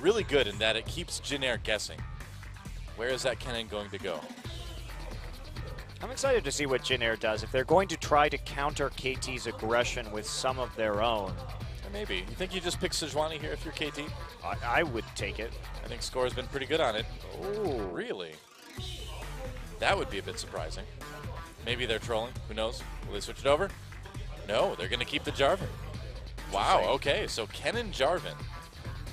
really good in that it keeps Jin Air guessing. Where is that Kennen going to go? I'm excited to see what Jin Air does. If they're going to try to counter KT's aggression with some of their own. Maybe. You think you just pick Sejuani here if you're KT? I would take it. I think Score has been pretty good on it. Oh, really? That would be a bit surprising. Maybe they're trolling. Who knows? Will they switch it over? No, they're going to keep the Jarvan. Wow, okay, so Kennen Jarvan.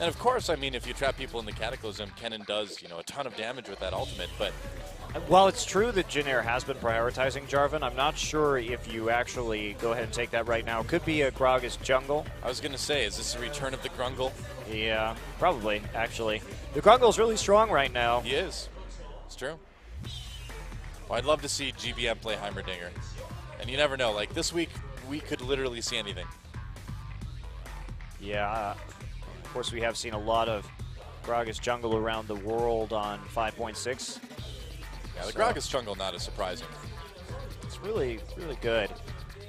And of course, I mean, if you trap people in the Cataclysm, Kennen does, you know, a ton of damage with that ultimate, but... While it's true that Jin Air has been prioritizing Jarvan, I'm not sure if you actually go ahead and take that right now. Could be a Gragas jungle. I was going to say, is this a return of the Grungle? Yeah, probably, actually. The Grungle's really strong right now. He is. It's true. Well, I'd love to see GBM play Heimerdinger. And you never know, like this week, we could literally see anything. Yeah, of course we have seen a lot of Gragas jungle around the world on 5.6. Yeah, the Gragas jungle not as surprising. It's really, really good.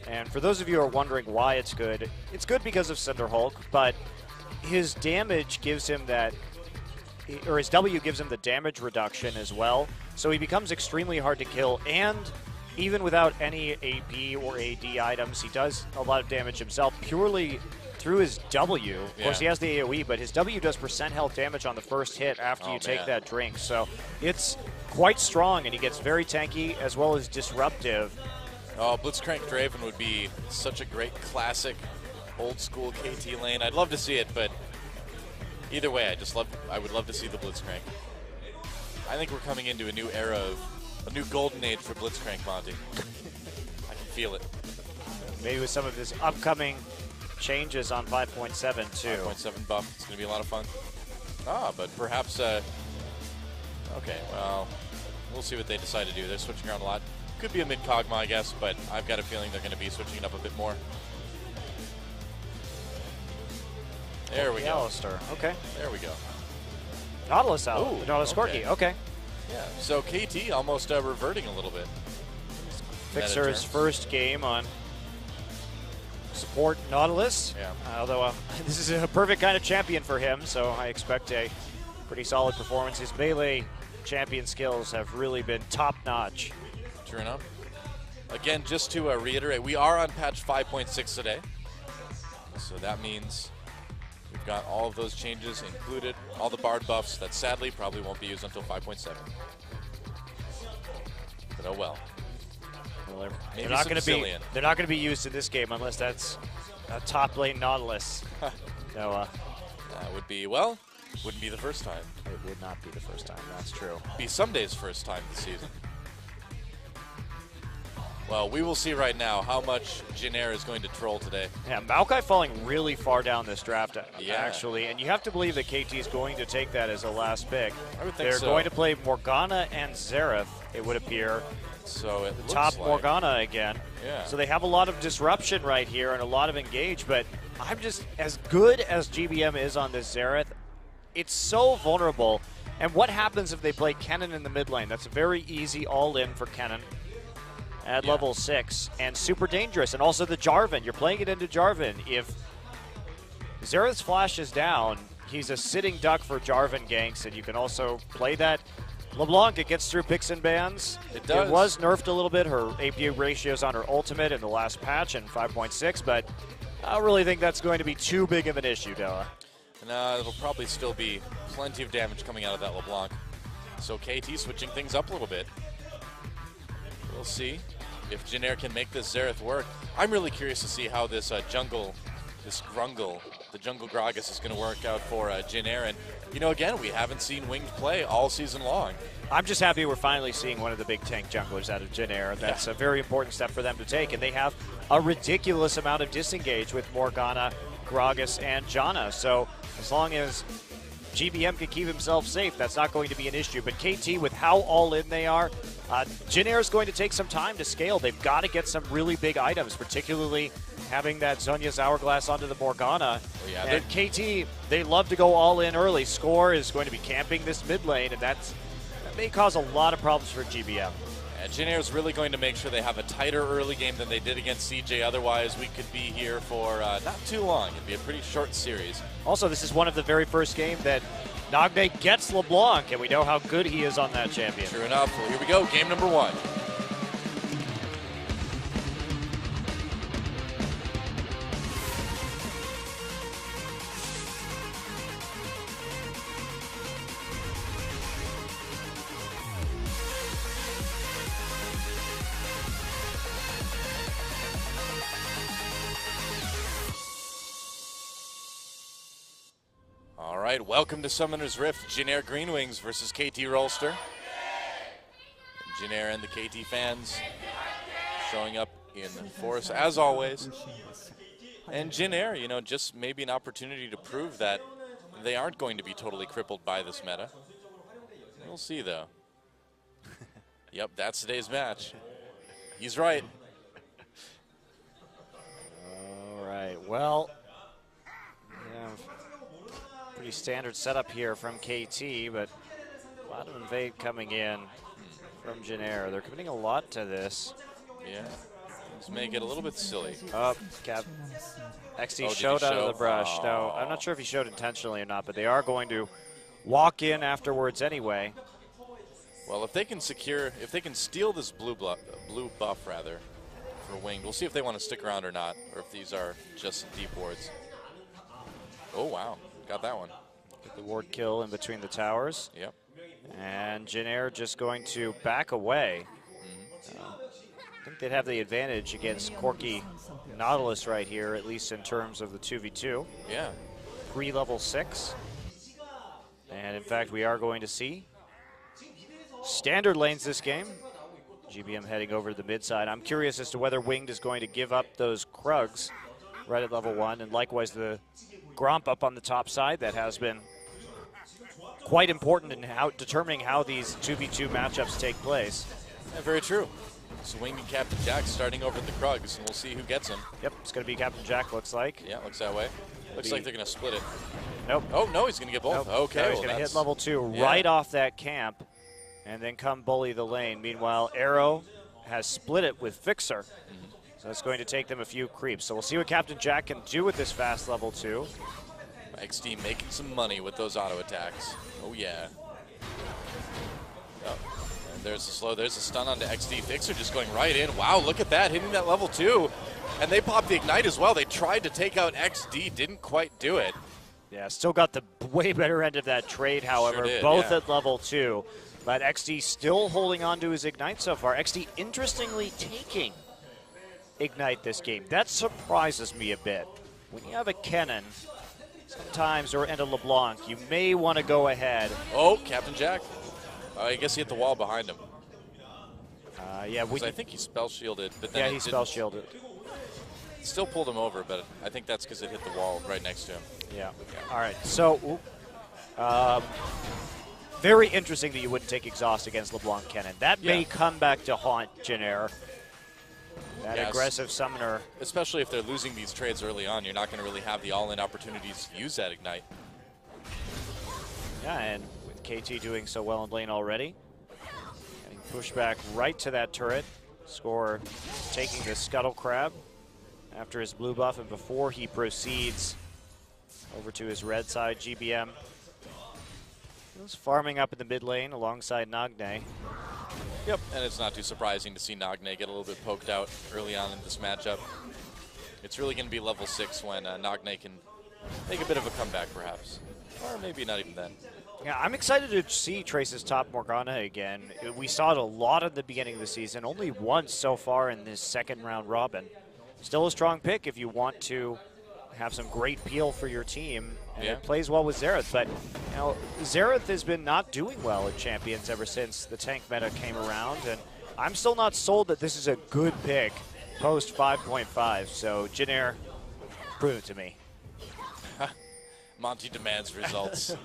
And for those of you who are wondering why it's good because of Cinderhulk, but his damage gives him that, or his W gives him the damage reduction as well. So he becomes extremely hard to kill, and even without any AP or AD items, he does a lot of damage himself purely through his W. Of course, he has the AoE, but his W does % health damage on the first hit after you take that drink. So it's quite strong, and he gets very tanky as well as disruptive. Oh, Blitzcrank Draven would be such a great classic old school KT lane. I'd love to see it, but either way, I would love to see the Blitzcrank. I think we're coming into a new era of a new golden age for Blitzcrank Monty. I can feel it. Maybe with some of his upcoming changes on 5.7 too. 5.7 buff. It's going to be a lot of fun. But perhaps, okay, well, we'll see what they decide to do. They're switching around a lot. Could be a mid-Kog'Maw, I guess, but I've got a feeling they're going to be switching it up a bit more. There we go. Rolster. Okay. There we go. Nautilus out. Ooh, Nautilus Corki. Okay. Yeah, so KT almost reverting a little bit. Fixer's first game on support Nautilus. Yeah. Although this is a perfect kind of champion for him, so I expect a pretty solid performance. His melee champion skills have really been top-notch. True enough. Again, just to reiterate, we are on patch 5.6 today. So that means we've got all of those changes included, all the Bard buffs that sadly probably won't be used until 5.7. But oh well. Well, Maybe they're not going to be used in this game unless that's a top lane Nautilus. So that would be, well, wouldn't be the first time. It would not be the first time, that's true. Be someday's first time this season. Well, we will see right now how much Jin Air is going to troll today. Yeah, Maokai falling really far down this draft, actually. And you have to believe that KT is going to take that as a last pick. I would think They're so. going to play Morgana and Xerath, it would appear. So it looks top like Morgana again. Yeah. So they have a lot of disruption right here and a lot of engage, but I'm just, as good as GBM is on this Xerath, it's so vulnerable. And what happens if they play Kennen in the mid lane? That's a very easy all-in for Kennen at level 6, and super dangerous. And also the Jarvan, you're playing it into Jarvan. If Xerath's flash is down, he's a sitting duck for Jarvan ganks, and you can also play that. LeBlanc, it gets through picks and bans. It does. It was nerfed a little bit, her AP ratios on her ultimate in the last patch in 5.6, but I don't really think that's going to be too big of an issue, Della. No, it'll probably still be plenty of damage coming out of that LeBlanc. So KT switching things up a little bit. We'll see if Jin Air can make this Xerath work. I'm really curious to see how this jungle, this Grungle, the jungle Gragas is going to work out for Jin Air. And, you know, again, we haven't seen Winged play all season long. I'm just happy we're finally seeing one of the big tank junglers out of Jin Air. That's a very important step for them to take. And they have a ridiculous amount of disengage with Morgana, Gragas, and Janna. So as long as GBM can keep himself safe, that's not going to be an issue. But KT, with how all-in they are, Jin Air is going to take some time to scale. They've got to get some really big items, particularly having that Zhonya's Hourglass onto the Morgana. Yeah, and KT, they love to go all in early. Score is going to be camping this mid lane, and that may cause a lot of problems for GBM. Yeah, Jin Air's really going to make sure they have a tighter early game than they did against CJ. Otherwise, we could be here for not too long. It'd be a pretty short series. Also, this is one of the very first game that Nagne gets LeBlanc, and we know how good he is on that champion. True enough. Well, here we go. Game number 1. All right, welcome to Summoner's Rift. Jin Air Green Wings versus KT Rolster. Jin Air and the KT fans showing up in force as always. And Jin Air, you know, just maybe an opportunity to prove that they aren't going to be totally crippled by this meta. We'll see, though. Yep, that's today's match. He's right. All right, well, yeah, pretty standard setup here from KT, but a lot of invade coming in from Jin Air. They're committing a lot to this. Yeah, let's make it a little bit silly. Up, XD showed out of the brush. No, I'm not sure if he showed intentionally or not, but they are going to walk in afterwards anyway. Well, if they can steal this blue buff rather, for Wing, we'll see if they want to stick around or not, or if these are just deep wards. Oh wow, got that one. Get the ward kill in between the towers. Yep. And Jin Air just going to back away. I think they'd have the advantage against Corky Nautilus right here, at least in terms of the 2v2. Yeah. Pre-level 6. And in fact, we are going to see standard lanes this game. GBM heading over to the mid side. I'm curious as to whether Winged is going to give up those Krugs right at level 1, and likewise the Gromp up on the top side. That has been quite important in determining how these 2v2 matchups take place. Yeah, very true. So Wing and Captain Jack starting over the Krugs, and we'll see who gets him. Yep, it's going to be Captain Jack, looks like. Yeah, looks that way. Looks like they're going to split it. Nope. Oh, no, he's going to get both. Nope. Okay. No, he's going to hit level 2 right off that camp and then come bully the lane. Meanwhile, Arrow has split it with Fixer. So it's going to take them a few creeps. So we'll see what Captain Jack can do with this fast level 2. XD making some money with those auto attacks. Oh, yeah. Oh. And there's the slow. There's a stun onto XD. Fixer just going right in. Wow, look at that. Hitting that level 2. And they popped the Ignite as well. They tried to take out XD. Didn't quite do it. Yeah, still got the way better end of that trade, however. Sure did, both yeah. at level 2. But XD still holding on to his Ignite so far. XD interestingly taking Ignite this game. That surprises me a bit. When you have a Kennen, sometimes, or and a LeBlanc, you may want to go ahead. Oh, Captain Jack. I guess he hit the wall behind him. Yeah, I think he spell shielded, but then he spell shielded. Still pulled him over, but I think that's because it hit the wall right next to him. Yeah. All right. So, very interesting that you wouldn't take Exhaust against LeBlanc Kennen. That may come back to haunt Jin Air. That aggressive summoner. Especially if they're losing these trades early on, you're not going to really have the all-in opportunities to use that Ignite. Yeah, and with KT doing so well in lane already, getting pushed back right to that turret. Score taking the Scuttle Crab after his blue buff, and before he proceeds over to his red side, GBM was farming up in the mid lane alongside Nagne. Yep, and it's not too surprising to see Nagne get a little bit poked out early on in this matchup. It's really going to be level 6 when Nagne can make a bit of a comeback, perhaps. Or maybe not even then. Yeah, I'm excited to see Trace's top Morgana again. We saw it a lot at the beginning of the season, only once so far in this second round robin. Still a strong pick if you want to have some great peel for your team. And it plays well with Xerath, but you know, Xerath has been not doing well at Champions ever since the tank meta came around, and I'm still not sold that this is a good pick post 5.5, so Jin Air, prove it to me. Monty demands results.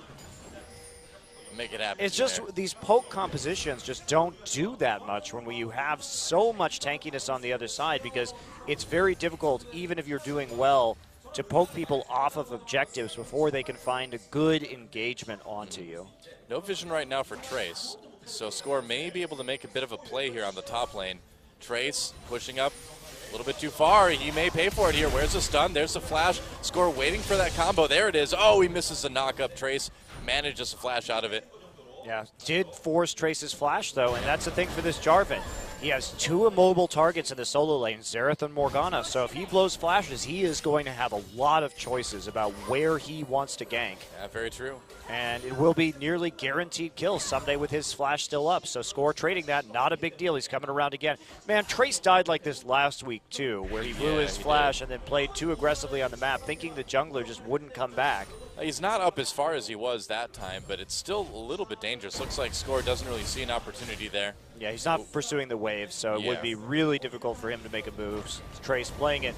Make it happen. It's just these poke compositions just don't do that much when you have so much tankiness on the other side, because it's very difficult, even if you're doing well, to poke people off of objectives before they can find a good engagement onto you. No vision right now for Trace. So Score may be able to make a bit of a play here on the top lane. Trace pushing up a little bit too far. He may pay for it here. Where's the stun? There's the flash. Score waiting for that combo. There it is. Oh, he misses the knock-up. Trace manages to flash out of it. Yeah, did force Trace's flash, though, and that's the thing for this Jarvan. He has 2 immobile targets in the solo lane, Xerath and Morgana, so if he blows flashes, he is going to have a lot of choices about where he wants to gank. Yeah, very true. And it will be nearly guaranteed kills someday with his flash still up, so Score trading that, not a big deal. He's coming around again. Man, Trace died like this last week, too, where he blew his flash and then played too aggressively on the map, thinking the jungler just wouldn't come back. He's not up as far as he was that time, but it's still a little bit dangerous. Looks like Score doesn't really see an opportunity there. Yeah, he's not pursuing the wave, so it would be really difficult for him to make a move. Trace playing it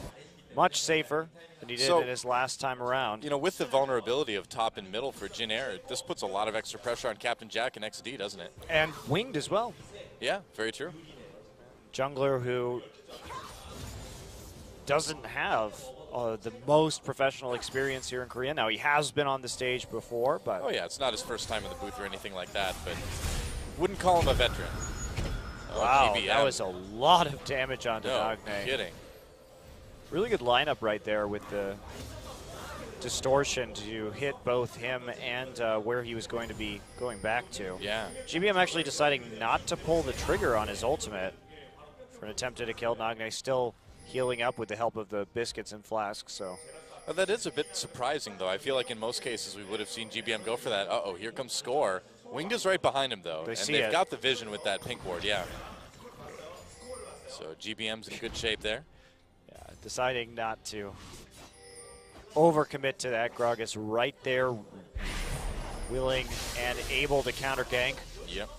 much safer than he did in his last time around. You know, with the vulnerability of top and middle for Jin Air, this puts a lot of extra pressure on Captain Jack and XD, doesn't it? And winged as well. Yeah, very true. Jungler who doesn't have the most professional experience here in Korea. Now, he has been on the stage before, but... Oh, yeah, it's not his first time in the booth or anything like that, but wouldn't call him a veteran. Oh, wow, GBM. That was a lot of damage onto Nagne. No kidding. Really good lineup right there with the distortion to hit both him and where he was going to be going back to. Yeah. GBM actually deciding not to pull the trigger on his ultimate for an attempt at a kill. Nagne still healing up with the help of the biscuits and flasks. So that is a bit surprising, though. I feel like in most cases we would have seen GBM go for that. Uh-oh, here comes Score. Winged is right behind him, though, and they've got the vision with that pink ward, yeah. So GBM's in good shape there. Yeah, deciding not to overcommit to that. Gragas right there, willing and able to counter gank. Yep.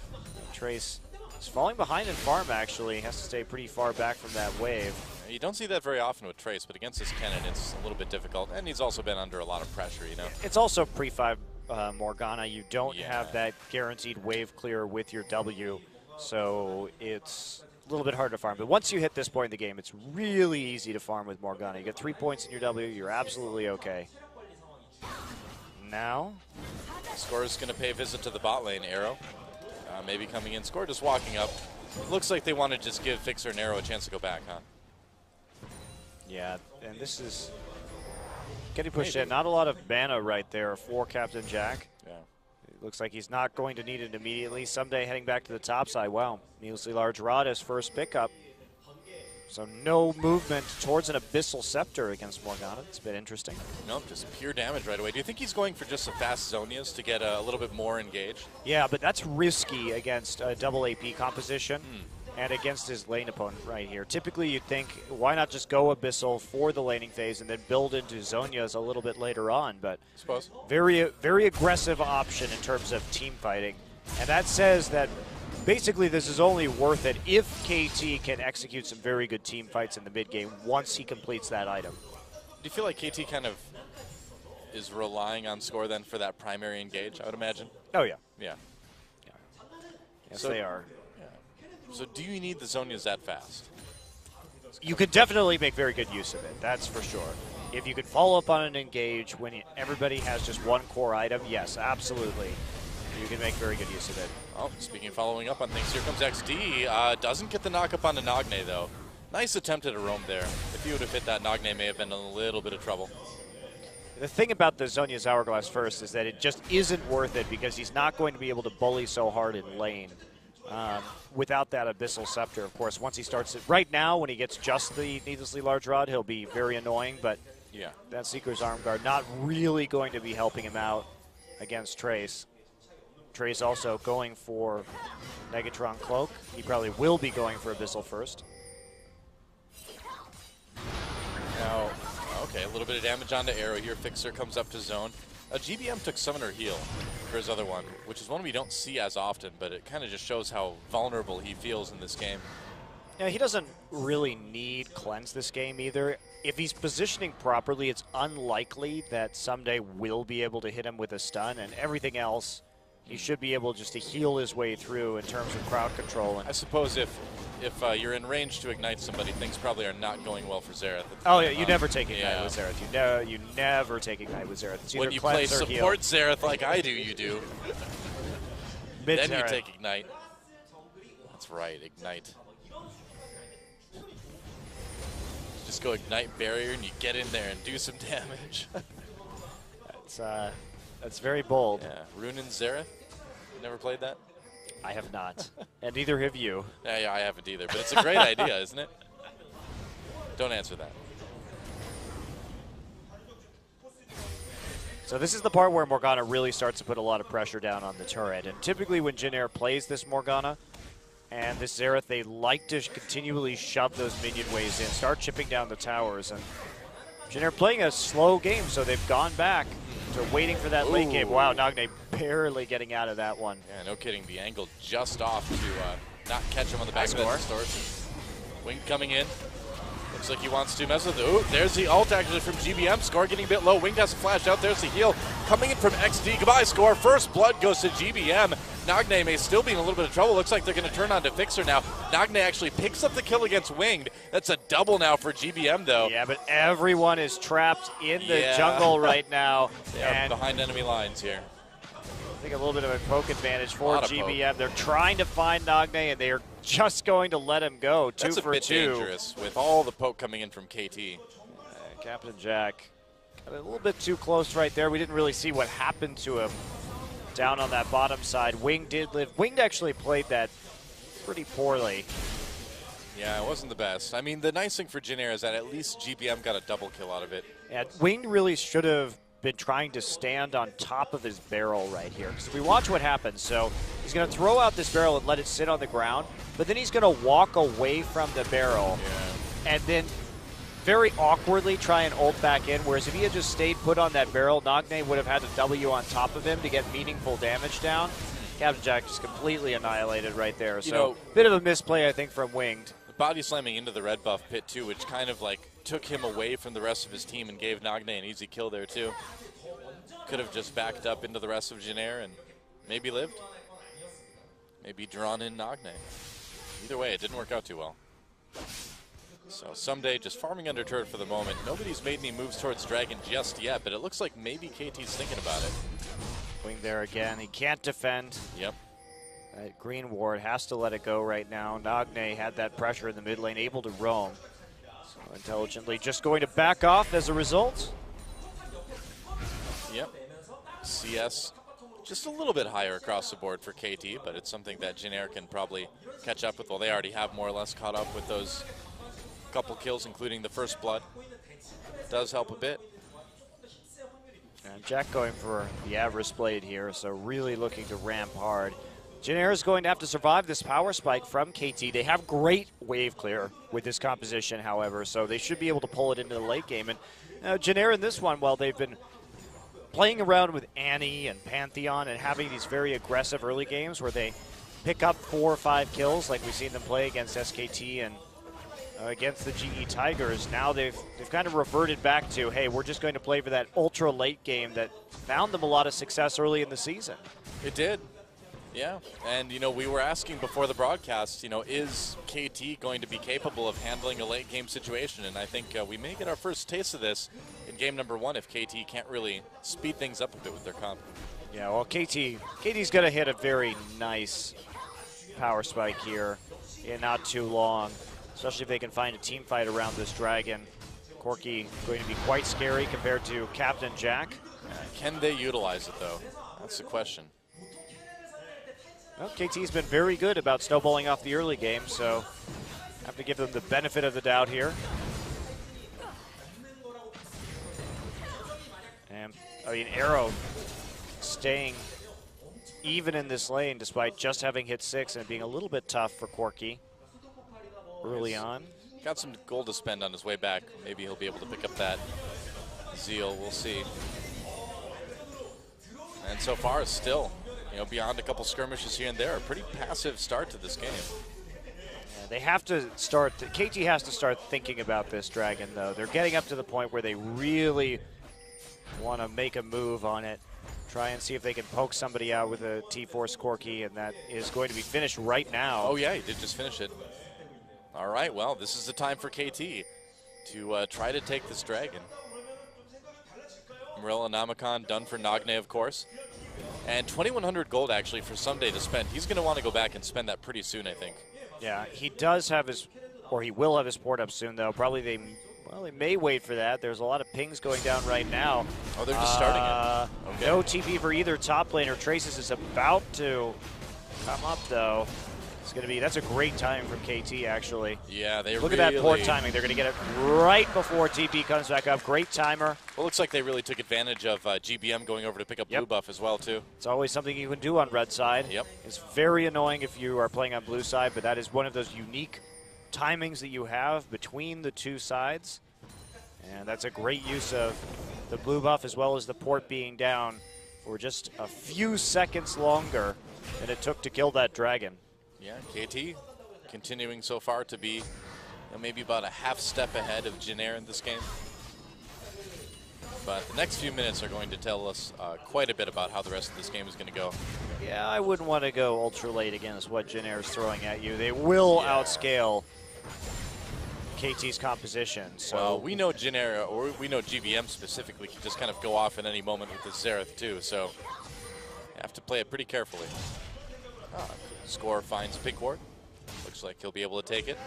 Trace is falling behind in farm, actually. Has to stay pretty far back from that wave. You don't see that very often with Trace, but against this Kennen, it's a little bit difficult. And he's also been under a lot of pressure, you know. It's also pre-5 Morgana. You don't have that guaranteed wave clear with your W, so it's a little bit hard to farm. But once you hit this point in the game, it's really easy to farm with Morgana. You get 3 points in your W, you're absolutely okay. Now, Score is going to pay a visit to the bot lane. Arrow maybe coming in. Score just walking up. It looks like they want to just give Fixer and Arrow a chance to go back, huh? Yeah, and this is getting pushed in. Not a lot of mana right there for Captain Jack. Yeah. It looks like he's not going to need it immediately. Someday heading back to the top side. Wow, needlessly large rod as first pickup. So no movement towards an Abyssal Scepter against Morgana. It's a bit interesting. Nope, just pure damage right away. Do you think he's going for just some fast Zonias to get a little bit more engaged? Yeah, but that's risky against a double AP composition. And against his lane opponent right here. Typically you'd think, why not just go Abyssal for the laning phase and then build into Zonia's a little bit later on, but very aggressive option in terms of team fighting. And that says that basically this is only worth it if KT can execute some very good team fights in the mid game once he completes that item. Do you feel like KT kind of is relying on Score then for that primary engage, I would imagine? Oh yeah. Yeah. Yes, so, they are. So do you need the Zonias that fast? You could definitely make very good use of it, that's for sure. If you could follow up on an engage when everybody has just one core item, yes, absolutely. You can make very good use of it. Oh, speaking of following up on things, here comes XD. Doesn't get the knock-up on the Nagne, though. Nice attempt at a roam there. If he would have hit that, Nagne may have been in a little bit of trouble. The thing about the Zonia's Hourglass first is that it just isn't worth it because he's not going to be able to bully so hard in lane. Without that Abyssal Scepter, of course, once he starts it. Right now, when he gets just the needlessly large rod, he'll be very annoying, but that Seeker's Arm Guard not really going to be helping him out against Trace. Trace also going for Negatron Cloak. He probably will be going for Abyssal first. Now, okay, a little bit of damage onto Arrow here. Fixer comes up to zone. GBM took Summoner Heal for his other one, which is one we don't see as often, but it kind of just shows how vulnerable he feels in this game. Yeah, he doesn't really need Cleanse this game either. If he's positioning properly, it's unlikely that someday we'll be able to hit him with a stun, and everything else, he should be able just to heal his way through in terms of crowd control. And I suppose if you're in range to ignite somebody, things probably are not going well for Xerath. Oh yeah, you never take Ignite with Xerath. You never take Ignite with Xerath. It's when you play support Xerath like I do, you do. then you take Ignite. That's right, Ignite. Just go Ignite Barrier and you get in there and do some damage. That's very bold. Yeah, Rune and Xerath. Never played that? I have not, and neither have you. Yeah, I haven't either, but it's a great idea, isn't it? Don't answer that. So this is the part where Morgana really starts to put a lot of pressure down on the turret. And typically when Jin Air plays this Morgana and this Xerath, they like to continually shove those minion waves in, start chipping down the towers. And Jin Air playing a slow game, so they've gone back to waiting for that late game. Wow, Nagne barely getting out of that one. Yeah, no kidding. The angle just off to not catch him on the back of the distortion. Wing coming in. Looks like he wants to mess with it. Ooh, there's the ult actually from GBM. Score getting a bit low. Winged has a flash out. There's the heal coming in from XD. Goodbye, Score. First blood goes to GBM. Nagne may still be in a little bit of trouble. Looks like they're going to turn on to Fixer now. Nagne actually picks up the kill against Winged. That's a double now for GBM, though. Yeah, but everyone is trapped in the jungle right now. They are behind enemy lines here. I think a little bit of a poke advantage for GBM. They're trying to find Nagne, and they are just going to let him go. That's 2 for 2. That's a bit dangerous with all the poke coming in from KT. Captain Jack got a little bit too close right there. We didn't really see what happened to him down on that bottom side. Wing did live. Winged actually played that pretty poorly. Yeah, it wasn't the best. I mean, the nice thing for Jin Air is that at least GBM got a double kill out of it. Yeah, Winged really should have been trying to stand on top of his barrel right here. Because if we watch what happens, so he's going to throw out this barrel and let it sit on the ground, but then he's going to walk away from the barrel and then very awkwardly try and ult back in, whereas if he had just stayed put on that barrel, Nagne would have had a W on top of him to get meaningful damage down. Captain Jack just completely annihilated right there. So, bit of a misplay, I think, from Winged. Body slamming into the red buff pit, too, which kind of like took him away from the rest of his team and gave Nagne an easy kill there, too. Could have just backed up into the rest of Jin Air and maybe lived. Maybe drawn in Nagne. Either way, it didn't work out too well. So someday, just farming under turret for the moment. Nobody's made any moves towards Dragon just yet, but it looks like maybe KT's thinking about it. Wing there again. He can't defend. Yep. That green ward has to let it go right now. Nagne had that pressure in the mid lane, able to roam. So intelligently just going to back off as a result. Yep. CS just a little bit higher across the board for KT, but it's something that Jin Air can probably catch up with. Well, they already have more or less caught up with those couple kills, including the first blood. Does help a bit. And Jack going for the Avarice Blade here, so really looking to ramp hard. Jin Air is going to have to survive this power spike from KT. They have great wave clear with this composition, however, so they should be able to pull it into the late game. And Jin Air in this one, while they've been playing around with Annie and Pantheon and having these very aggressive early games where they pick up 4 or 5 kills like we've seen them play against SKT and against the GE Tigers, now they've kind of reverted back to, hey, we're just going to play for that ultra late game that found them a lot of success early in the season. It did. Yeah, and we were asking before the broadcast, is KT going to be capable of handling a late game situation? And I think we may get our first taste of this in game number 1 if KT can't really speed things up a bit with their comp. Yeah, well, KT's going to hit a very nice power spike here in not too long, especially if they can find a team fight around this dragon. Corki going to be quite scary compared to Captain Jack. Can they utilize it, though? That's the question. Well, KT's been very good about snowballing off the early game, so have to give them the benefit of the doubt here. And, Arrow staying even in this lane despite just having hit 6 and it being a little bit tough for Corki early on. Got some gold to spend on his way back. Maybe he'll be able to pick up that zeal. We'll see. And so far, it's still, beyond a couple skirmishes here and there, a pretty passive start to this game. Yeah, they have to start, KT has to start thinking about this dragon, though. They're getting up to the point where they really want to make a move on it. Try and see if they can poke somebody out with a T-Force Corki, and that is going to be finished right now. Oh, yeah, he did just finish it. All right, well, this is the time for KT to try to take this dragon. Marilla Namicon done for Nagne, of course. And 2,100 gold actually for Someday to spend. He's going to want to go back and spend that pretty soon, I think. Yeah, he does have his, or he will have his port up soon, though. Probably they may wait for that. There's a lot of pings going down right now. Oh, they're just starting it. Okay. No TP for either top laner. Traces is about to come up, though. It's going to be, that's a great timing from KT, actually. Yeah, they Look really... at that port timing. They're going to get it right before TP comes back up. Great timer. Well, looks like they really took advantage of GBM going over to pick up blue buff as well, too. It's always something you can do on red side. Yep. It's very annoying if you are playing on blue side, but that is one of those unique timings that you have between the two sides. And that's a great use of the blue buff as well as the port being down for just a few seconds longer than it took to kill that dragon. Yeah, KT continuing so far to be maybe about a half step ahead of Jin Air in this game. But the next few minutes are going to tell us quite a bit about how the rest of this game is going to go. Yeah, I wouldn't want to go ultra late against what Jin Air is throwing at you. They will outscale KT's composition. So well, we know Jin Air, or we know GBM specifically, can just kind of go off at any moment with his Xerath too, so you have to play it pretty carefully. Score finds Pig Ward. Looks like he'll be able to take it.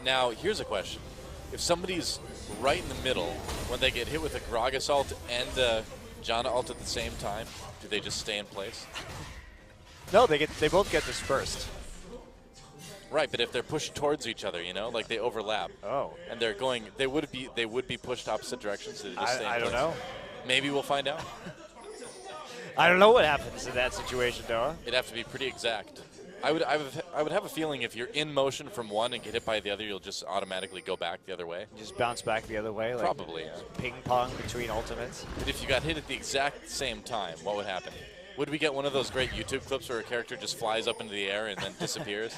Now, here's a question. If somebody's right in the middle, when they get hit with a Gragas ult and Janna ult at the same time, do they just stay in place? No, they both get dispersed. Right, but if they're pushed towards each other, you know, like they overlap. Oh. And they're going, they would be pushed opposite directions. So they just stay in I don't place. know. Maybe we'll find out. I don't know what happens in that situation, Noah. It'd have to be pretty exact. I would have a feeling if you're in motion from one and get hit by the other, you'll just automatically go back the other way. Just bounce back the other way? Like probably, yeah. Ping pong between ultimates? But if you got hit at the exact same time, what would happen? Would we get one of those great YouTube clips where a character just flies up into the air and then disappears?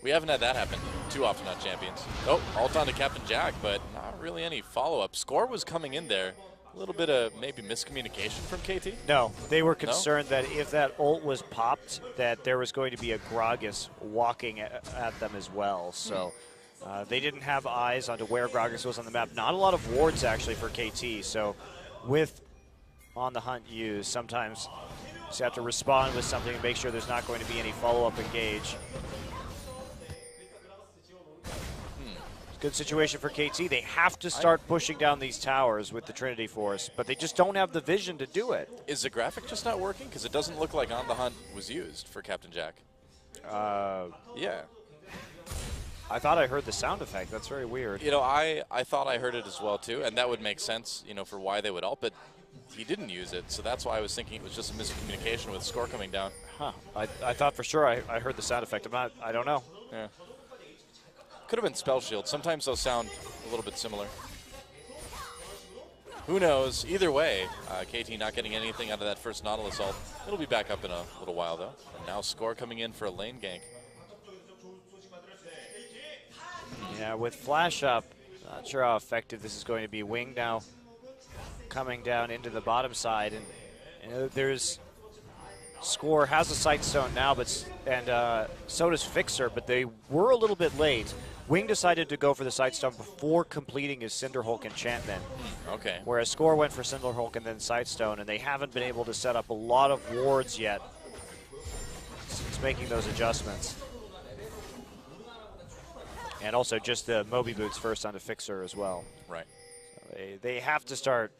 We haven't had that happen too often on Champions. Oh, ult onto Captain Jack, but not really any follow-up. Score was coming in there. A little bit of maybe miscommunication from KT? No, they were concerned that if that ult was popped, that there was going to be a Gragas walking at them as well. So they didn't have eyes onto where Gragas was on the map. Not a lot of wards, actually, for KT. So with On the Hunt used, sometimes you just have to respond with something and make sure there's not going to be any follow-up engage. Good situation for KT. They have to start pushing down these towers with the Trinity Force, but they just don't have the vision to do it. Is the graphic just not working? Because it doesn't look like On the Hunt was used for Captain Jack. Yeah. I thought I heard the sound effect. That's very weird. You know, I thought I heard it as well, too, and that would make sense, you know, for why they would ult, but he didn't use it, so that's why I was thinking it was just a miscommunication with the score coming down. Huh. I thought for sure I heard the sound effect. I don't know. Yeah. Could have been Spell Shield. Sometimes those sound a little bit similar. Who knows? Either way, KT not getting anything out of that first Nautilus ult. It'll be back up in a little while, though. And now Score coming in for a lane gank. Yeah, with Flash up, not sure how effective this is going to be. Wing now coming down into the bottom side. And there's... Score has a Sightstone now, and so does Fixer, but they were a little bit late. Wing decided to go for the Sightstone before completing his Cinderhulk enchantment. Okay. Whereas Score went for Cinderhulk and then Sightstone, and they haven't been able to set up a lot of wards yet since making those adjustments. And also just the Moby Boots first onto Fixer as well. Right. So they have to start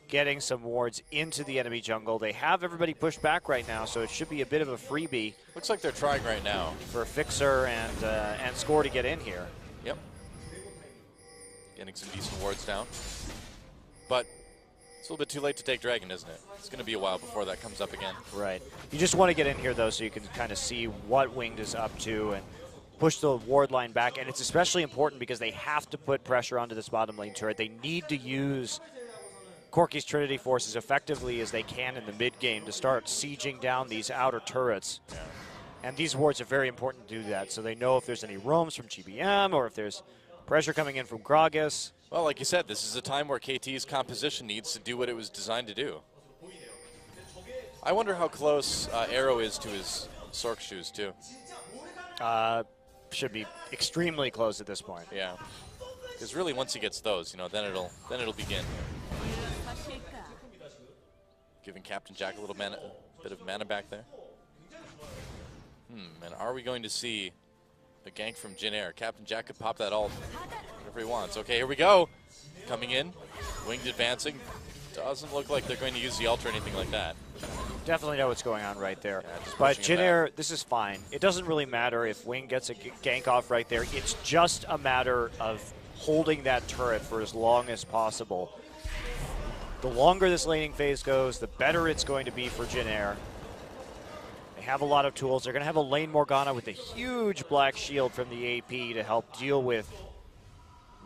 getting some wards into the enemy jungle. They have everybody pushed back right now, so it should be a bit of a freebie. Looks like they're trying right now. For Fixer and Score to get in here. Yep. Getting some decent wards down. But it's a little bit too late to take Dragon, isn't it? It's going to be a while before that comes up again. Right. You just want to get in here, though, so you can kind of see what Winged is up to and push the ward line back. And it's especially important because they have to put pressure onto this bottom lane turret. They need to use Corki's Trinity Force as effectively as they can in the mid-game to start sieging down these outer turrets. Yeah. And these wards are very important to do that, so they know if there's any roams from GBM or if there's pressure coming in from Gragas. Well, like you said, this is a time where KT's composition needs to do what it was designed to do. I wonder how close Arrow is to his Sork shoes, too. Should be extremely close at this point. Yeah. Because really, once he gets those, you know, then it'll begin. giving Captain Jack a little bit of mana back there. And are we going to see a gank from Jin Air? Captain Jack could pop that ult whenever he wants. Okay, here we go. Coming in, winged advancing. Doesn't look like they're going to use the ult or anything like that. Definitely know what's going on right there. Yeah, but Jin Air, this is fine. It doesn't really matter if Wing gets a gank off right there. It's just a matter of holding that turret for as long as possible. The longer this laning phase goes, the better it's going to be for Jin Air. They have a lot of tools. They're going to have a lane Morgana with a huge black shield from the AP to help deal with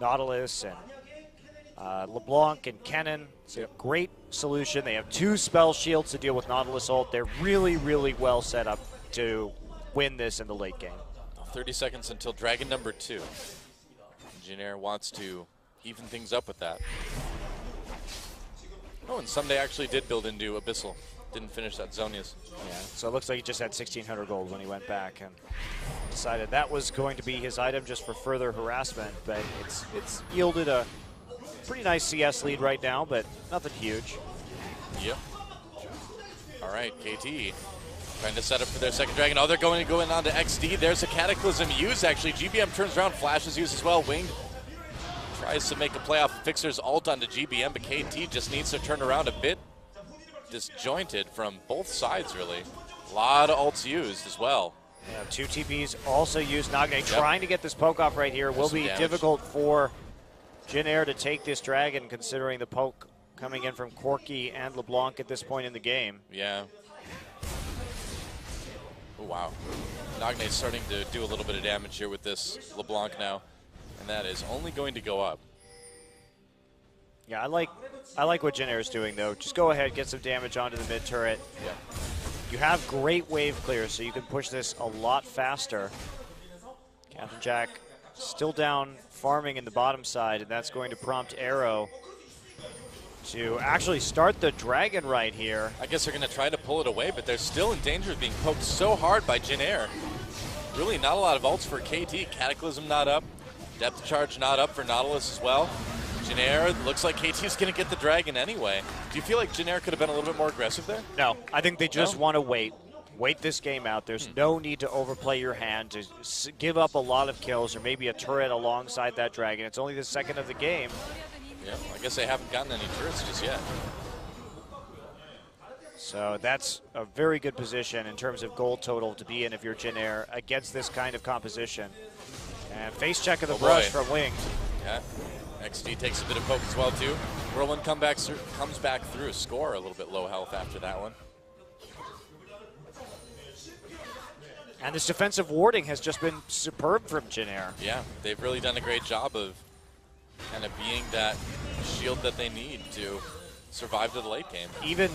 Nautilus and LeBlanc and Kennen. It's a great solution. They have 2 spell shields to deal with Nautilus ult. They're really, really well set up to win this in the late game. 30 seconds until Dragon number 2. Jin Air wants to even things up with that. Oh, and Someday actually did build into Abyssal. Didn't finish that Zonia's. Yeah, so it looks like he just had 1,600 gold when he went back and decided that was going to be his item just for further harassment. But it's yielded a pretty nice CS lead right now, but nothing huge. Yep. All right, KT trying to set up for their second dragon. Oh, they're going on to XD. There's a Cataclysm used, actually. GBM turns around, flashes used as well. Winged tries to make a play off Fixer's ult onto GBM, but KT just needs to turn around a bit disjointed from both sides, really. A lot of ults used as well. Yeah, 2 TPs also used. Nagne trying to get this poke off right here. Will be difficult for Jin Air to take this dragon, considering the poke coming in from Corki and LeBlanc at this point in the game. Yeah. Oh, wow. Nagne's starting to do a little bit of damage here with this LeBlanc now, and that is only going to go up. Yeah, I like what Jin Air is doing, though. Just go ahead, get some damage onto the mid turret. Yeah. You have great wave clear, so you can push this a lot faster. Captain Jack still down farming in the bottom side, and that's going to prompt Arrow to actually start the dragon right here. I guess they're going to try to pull it away, but they're still in danger of being poked so hard by Jin Air. Really not a lot of ults for KT. Cataclysm not up. Depth charge not up for Nautilus as well. Jin Air, looks like KT's going to get the dragon anyway. Do you feel like Jin Air could have been a little bit more aggressive there? No, I think they just want to wait. Wait this game out. There's no need to overplay your hand, to give up a lot of kills or maybe a turret alongside that dragon. It's only the second of the game. Yeah, I guess they haven't gotten any turrets just yet. So that's a very good position in terms of gold total to be in if you're Jin Air against this kind of composition. And face check of the brush from Winged. Yeah, XD takes a bit of poke as well too. Whirlwind comes back through. Score a little bit low health after that one. And this defensive warding has just been superb from Jin Air. Yeah, they've really done a great job of kind of being that shield that they need to survive to the late game. Even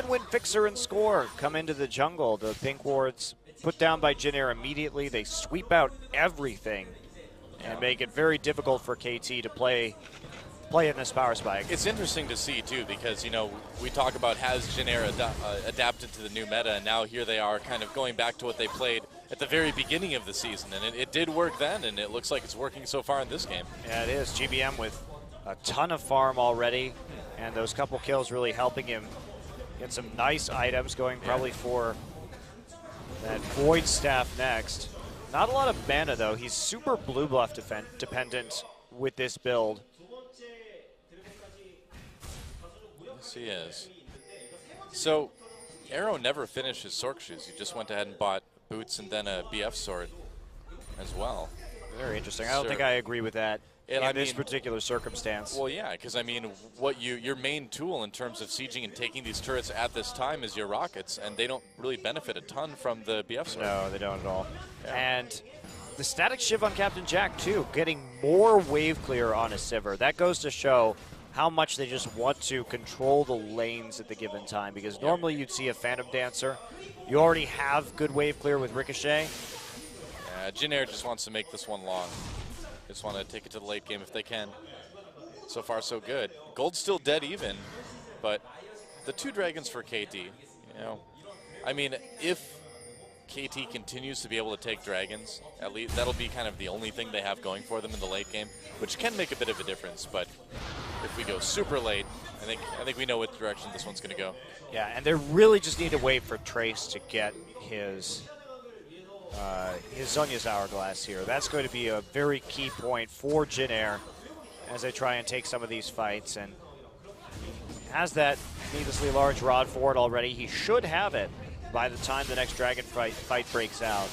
when Fixer and Score come into the jungle, the pink wards put down by Jin Air immediately. They sweep out everything and make it very difficult for KT to play in this power spike. It's interesting to see too, because, you know, we talk about has Jin Air adapted to the new meta, and now here they are kind of going back to what they played at the very beginning of the season, and it did work then, and it looks like it's working so far in this game. Yeah, it is. GBM with a ton of farm already, and those couple kills really helping him get some nice items, going probably for that Void Staff next. Not a lot of mana, though. He's super blue buff dependent with this build. Yes, he is. So, Arrow never finished his Sork shoes. He just went ahead and bought boots and then a BF sword as well. Very interesting. I don't think I agree with that in this particular circumstance. Well, yeah, because I mean, your main tool in terms of sieging and taking these turrets at this time is your rockets, and they don't really benefit a ton from the BF sword. No, they don't at all. Yeah. And the static shiv on Captain Jack too, getting more wave clear on a Sivir. That goes to show how much they just want to control the lanes at the given time, because normally you'd see a Phantom Dancer. You already have good wave clear with Ricochet. Jin Air just wants to make this one long. Just want to take it to the late game if they can. So far, so good. Gold's still dead even, but the 2 dragons for KT, you know, I mean, if KT continues to be able to take dragons, at least that'll be kind of the only thing they have going for them in the late game, which can make a bit of a difference, but if we go super late, I think we know what direction this one's going to go. Yeah, and they really just need to wait for Trace to get his Zhonya's Hourglass here. That's going to be a very key point for Jin Air as they try and take some of these fights. And he has that needlessly large rod for it already. He should have it by the time the next Dragon fight breaks out.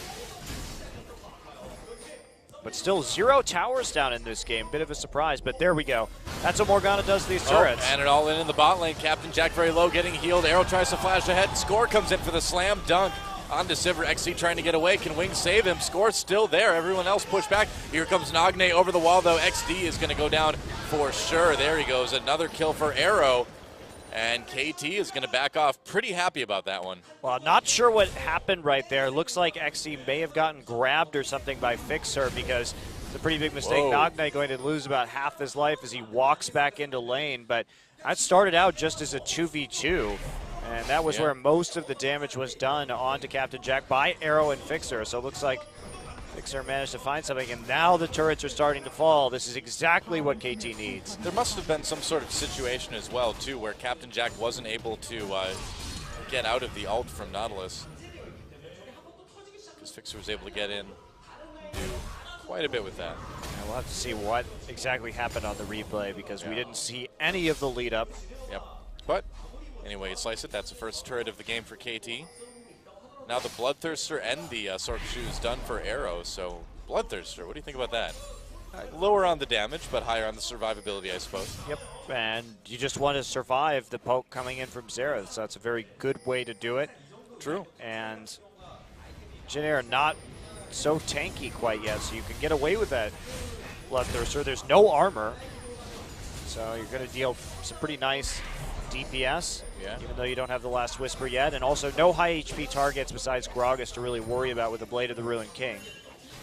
But still 0 towers down in this game. Bit of a surprise, but there we go. That's what Morgana does to these turrets. And it all in the bot lane. Captain Jack very low, getting healed. Arrow tries to flash ahead. Score comes in for the slam dunk. On to Sivir. XC trying to get away. Can Wing save him? Score's still there. Everyone else pushed back. Here comes Nagne over the wall, though. XD is going to go down for sure. There he goes. Another kill for Arrow. And KT is going to back off. Pretty happy about that one. Well, not sure what happened right there. Looks like XC may have gotten grabbed or something by Fixer, because it's a pretty big mistake. Nagne going to lose about half his life as he walks back into lane. But that started out just as a 2v2. And that was where most of the damage was done onto Captain Jack by Arrow and Fixer. So it looks like Fixer managed to find something, and now the turrets are starting to fall. This is exactly what KT needs. There must have been some sort of situation as well, too, where Captain Jack wasn't able to get out of the ult from Nautilus. Because Fixer was able to get in and do quite a bit with that. And we'll have to see what exactly happened on the replay, because we didn't see any of the lead up. Yep. But anyway, slice it. That's the first turret of the game for KT. Now the Bloodthirster and the Sork Shoe is done for Arrow, so Bloodthirster, what do you think about that? Lower on the damage, but higher on the survivability, I suppose. Yep, and you just want to survive the poke coming in from Xerath, so that's a very good way to do it. True. And Jin Air not so tanky quite yet, so you can get away with that Bloodthirster. There's no armor, so you're going to deal some pretty nice DPS, even though you don't have the Last Whisper yet, and also no high HP targets besides Gragas to really worry about with the Blade of the Ruined King.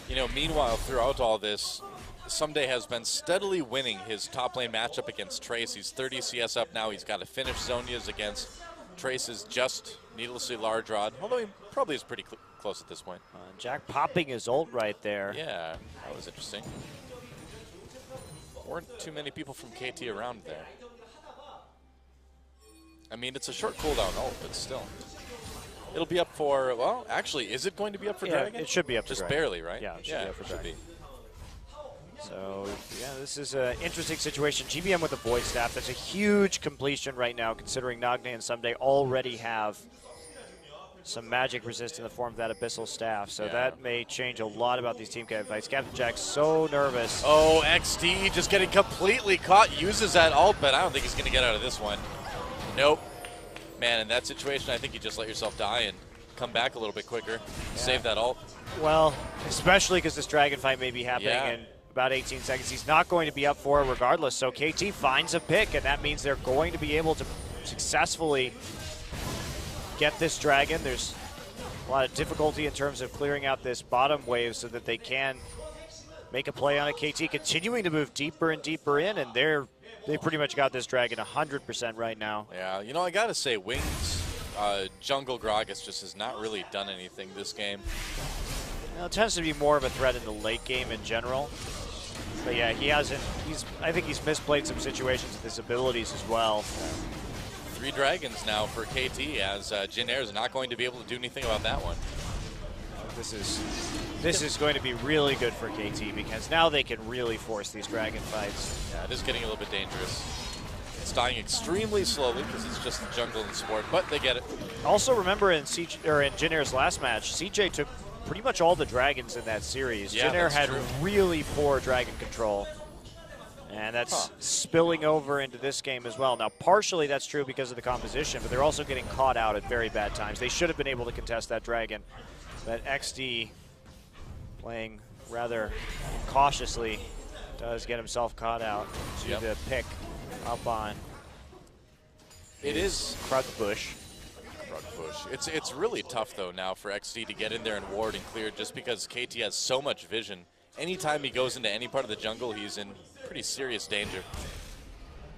You know, meanwhile, throughout all this, Someday has been steadily winning his top lane matchup against Trace. He's 30 CS up now. He's got to finish Zhonya's against Trace's just needlessly large rod, although he probably is pretty close at this point. Jack popping his ult right there. Yeah, that was interesting. Weren't too many people from KT around there. I mean, it's a short cooldown ult, but still. It'll be up for, well, actually, is it going to be up for Dragon? It should be up Just Dragon. barely, right? Yeah, it should be up for Dragon. Be. So, yeah, this is an interesting situation. GBM with the Void Staff, that's a huge completion right now, considering Nagne and Someday already have some magic resist in the form of that Abyssal Staff. So that may change a lot about these team fights. Captain Jack's so nervous. Oh, XD just getting completely caught, uses that ult, but I don't think he's going to get out of this one. Nope. Man, in that situation, I think you just let yourself die and come back a little bit quicker. Save that ult. Well, especially because this dragon fight may be happening in about 18 seconds. He's not going to be up for it regardless. So KT finds a pick, and that means they're going to be able to successfully get this dragon. There's a lot of difficulty in terms of clearing out this bottom wave so that they can make a play on it. KT continuing to move deeper and deeper in, and they pretty much got this dragon 100% right now. Yeah, you know, I gotta say, Wings jungle Gragas just has not really done anything this game. Well, it tends to be more of a threat in the late game in general. But yeah, he hasn't. I think he's misplayed some situations with his abilities as well. 3 dragons now for KT, as Jin Air is not going to be able to do anything about that one. This is going to be really good for KT, because now they can really force these dragon fights. Yeah, it is getting a little bit dangerous. It's dying extremely slowly because it's just the jungle and sport, but they get it. Also, remember in Jin Air's last match, CJ took pretty much all the dragons in that series. Yeah, Jin Air had true. really poor dragon control. And that's spilling over into this game as well. Now, partially that's true because of the composition, but they're also getting caught out at very bad times. They should have been able to contest that dragon. But XD, playing rather cautiously, does get himself caught out to the pick up on. It is Krugbush. It's really tough though now for XD to get in there and ward and clear, just because KT has so much vision. Anytime he goes into any part of the jungle, he's in pretty serious danger.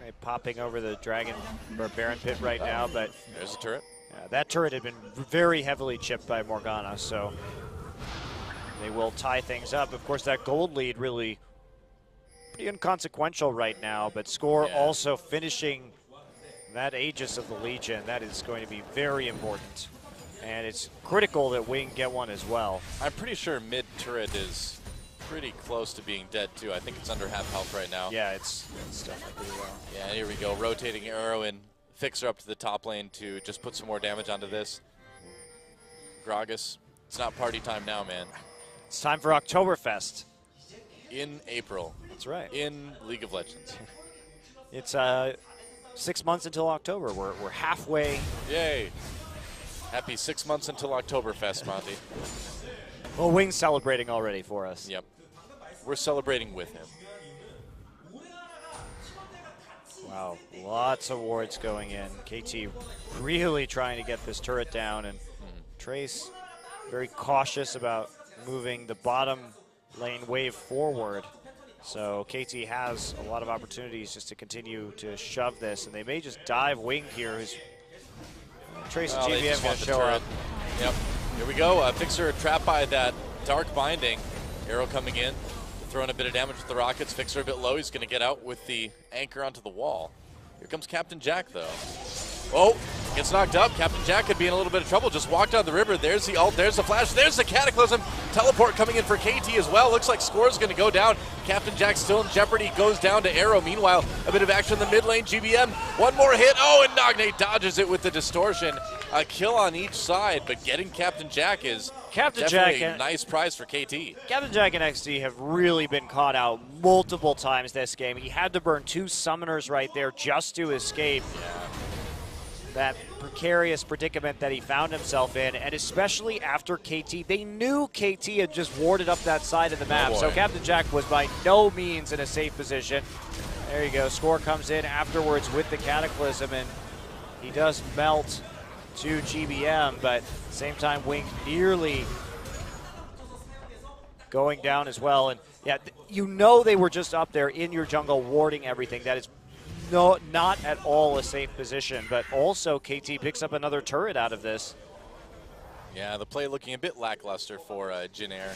Okay, popping over the dragon or Baron pit right now, but there's a turret. Yeah, that turret had been very heavily chipped by Morgana, so they will tie things up. Of course, that gold lead really pretty inconsequential right now, but Score Yeah. also finishing that Aegis of the Legion. That is going to be very important. And it's critical that Wing get one as well. I'm pretty sure mid turret is pretty close to being dead too. I think it's under half health right now. Yeah, it's definitely pretty well. Yeah, here we go. Rotating arrow and Fixer up to the top lane to just put some more damage onto this. Gragas, it's not party time now, man. It's time for Oktoberfest. In April. That's right. In League of Legends. It's 6 months until October. We're halfway. Yay. Happy 6 months until Oktoberfest, Monty. Well, Wing's celebrating already for us. Yep. We're celebrating with him. Wow, lots of wards going in. KT really trying to get this turret down, and Trace very cautious about moving the bottom lane wave forward. So KT has a lot of opportunities just to continue to shove this, and they may just dive Wing here. Who's Trace and GBM going to show up. Yep. Here we go. Fixer trapped by that dark binding. Arrow coming in, throwing a bit of damage with the rockets. Fixer a bit low. He's going to get out with the anchor onto the wall. Here comes Captain Jack, though. Oh, gets knocked up. Captain Jack could be in a little bit of trouble. Just walked down the river. There's the ult. There's the flash. There's the Cataclysm. Teleport coming in for KT as well. Looks like Score's going to go down. Captain Jack still in jeopardy. Goes down to Arrow. Meanwhile, a bit of action in the mid lane. GBM, one more hit. Oh, and Nagne dodges it with the distortion. A kill on each side, but getting Captain Jack is definitely a nice prize for KT. Captain Jack and XD have really been caught out multiple times this game. He had to burn 2 summoners right there just to escape that precarious predicament that he found himself in, and especially after KT. They knew KT had just warded up that side of the map, so Captain Jack was by no means in a safe position. There you go. Score comes in afterwards with the Cataclysm, and he does melt to GBM, but at the same time, Wing nearly going down as well. And yeah, you know they were just up there in your jungle warding everything. That is not at all a safe position, but also KT picks up another turret out of this. Yeah, the play looking a bit lackluster for Jin Air